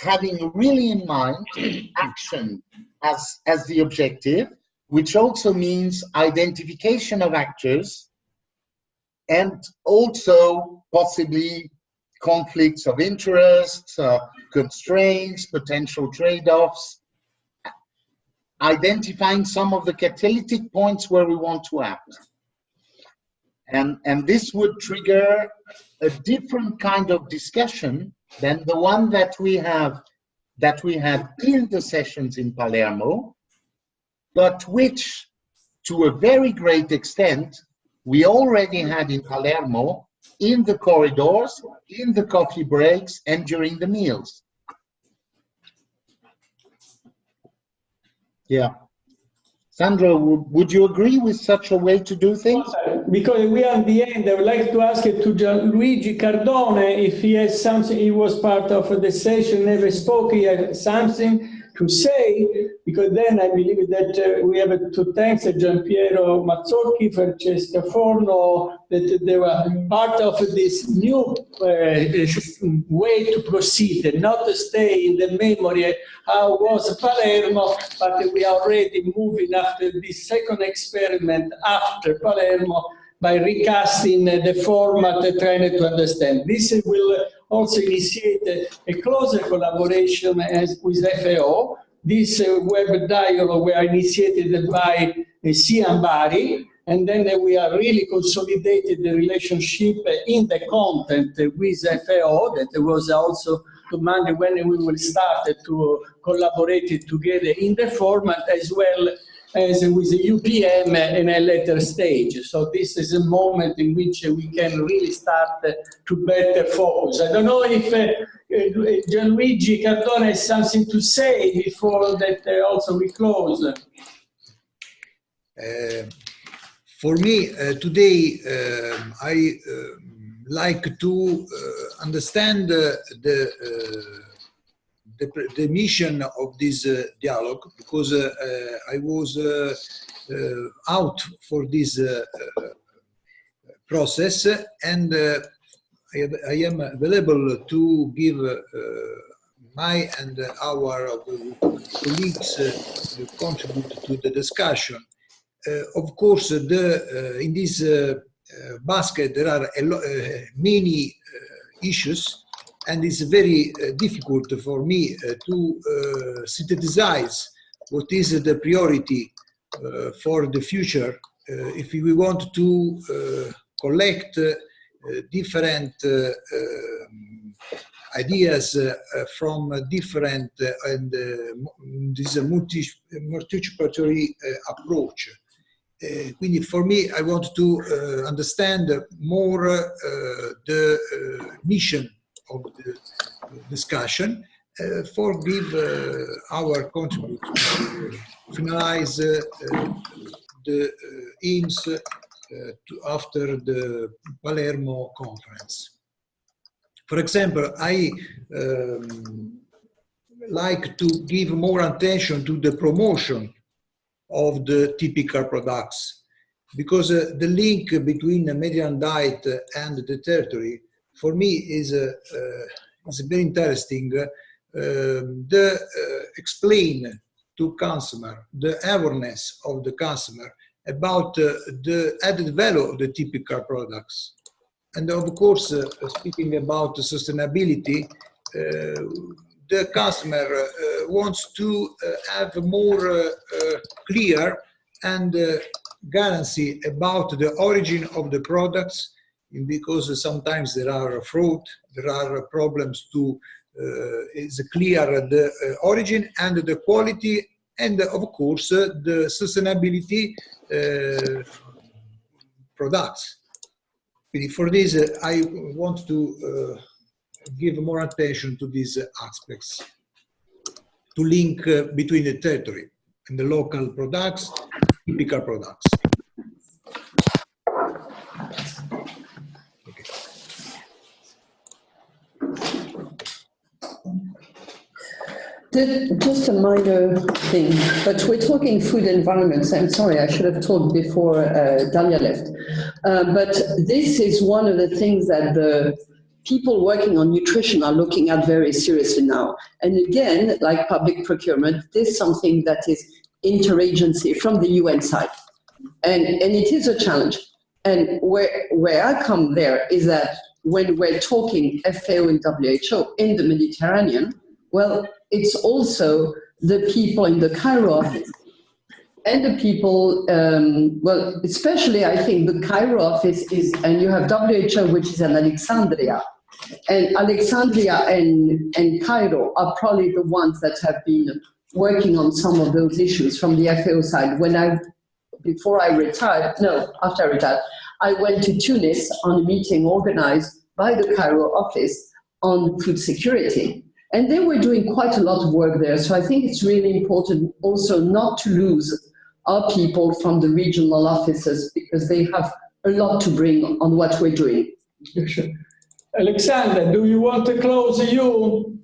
having really in mind action as the objective, which also means identification of actors and also possibly conflicts of interest, constraints, potential trade-offs, identifying some of the catalytic points where we want to act. And this would trigger a different kind of discussion than the one that we had in the sessions in Palermo, but which, to a very great extent, we already had in Palermo, in the corridors, in the coffee breaks, and during the meals. Yeah. Sandro, would you agree with such a way to do things? Because we are at the end, I would like to ask it to Gianluigi Cardone if he has something, he was part of the session, never spoke, he has something to say, because then I believe that we have to thank Giampiero Mazzocchi, Francesca Forno, that they were part of this new way to proceed, not to stay in the memory how was Palermo, but we are already moving after this second experiment after Palermo by recasting the format, trying to understand. This will also initiate a closer collaboration with FAO. This web dialogue were initiated by CIHEAM-Bari, and then we are really consolidated the relationship in the content with FAO. That was also the Monday when we will start to collaborate together in the format, as well as with the UPM in a later stage. So this is a moment in which we can really start to better focus. I don't know if Gianluigi Cardone has something to say before that also we close. For me, today, I like to understand the mission of this dialogue, because I was out for this process, and I am available to give my and our colleagues contribute to the discussion. Of course, in this basket there are many issues, and it's very difficult for me to synthesize what is the priority for the future if we want to collect different ideas from different and this multi-participatory approach. Quindi for me, I want to understand more the mission of the discussion for give our contribution to finalize the aims after the Palermo conference. For example, I like to give more attention to the promotion of the typical products, because the link between the median diet and the territory, for me, is very interesting. Explain to consumer the awareness of the customer about the added value of the typical products. And of course, speaking about sustainability, the customer wants to have more clear and guarantee about the origin of the products, because sometimes there are fraud, there are problems to is clear the origin and the quality, and of course the sustainability products. For this, I want to give more attention to these aspects, to link between the territory and the local products, typical products. Just a minor thing, but we're talking food environments. I'm sorry, I should have talked before Dalia left. But this is one of the things that the people working on nutrition are looking at very seriously now. And again, like public procurement, this is something that is interagency from the UN side. And it is a challenge. And where I come there is that when we're talking FAO and WHO in the Mediterranean, well, it's also the people in the Cairo office and the people, well, especially I think the Cairo office is, and you have WHO, which is in Alexandria. And Alexandria and Cairo are probably the ones that have been working on some of those issues from the FAO side. Before I retired, no, after I retired, I went to Tunis on a meeting organized by the Cairo office on food security. And they were doing quite a lot of work there. So I think it's really important also not to lose our people from the regional offices, because they have a lot to bring on what we're doing. Alexandre, do you want to close you?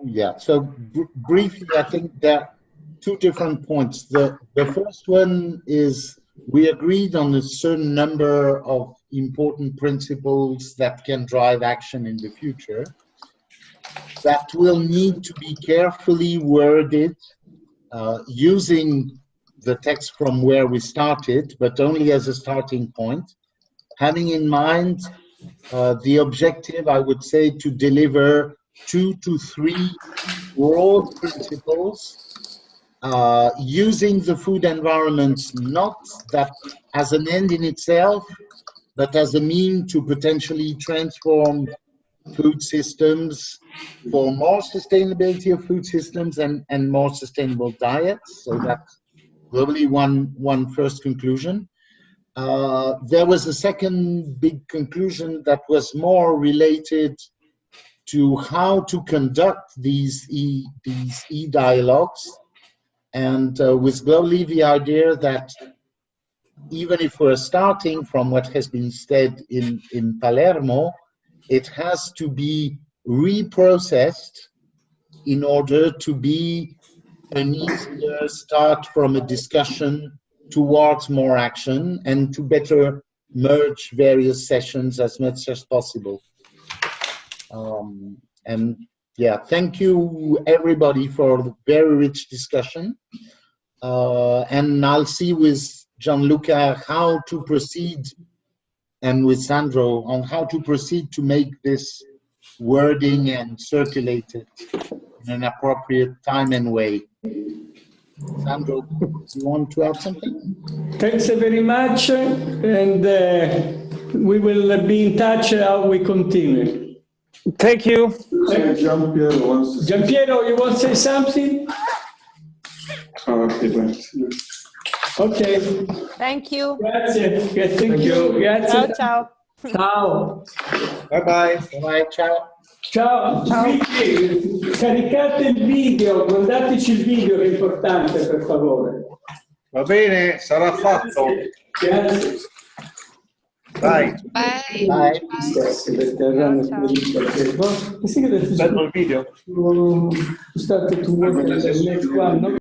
Yeah, so briefly, I think there are two different points. The first one is we agreed on a certain number of important principles that can drive action in the future that will need to be carefully worded using the text from where we started, but only as a starting point, having in mind the objective, I would say, to deliver 2 to 3 broad principles using the food environment not that as an end in itself, but as a mean to potentially transform food systems for more sustainability of food systems and more sustainable diets. So that's globally one first conclusion. There was a second big conclusion that was more related to how to conduct these e-dialogues, and with globally the idea that even if we're starting from what has been said in Palermo, it has to be reprocessed in order to be an easier start from a discussion towards more action and to better merge various sessions as much as possible. And yeah, thank you everybody for the very rich discussion. And I'll see with Gianluca how to proceed, and with Sandro on how to proceed to make this wording and circulate it in an appropriate time and way. Sandro, do you want to add something? Thanks very much, and we will be in touch how we continue. Thank you. Giampiero wants to say. Giampiero, you want to say something? Okay. Thank you. Grazie. Thank you. Grazie. Ciao, ciao. Ciao. Bye bye. Bye, ciao. Ciao. Caricate il video, mandateci il video che è importante, per favore. Va bene, sarà fatto. Grazie. Dai. Bye. Bye. Bello il video. Started to work on the next one.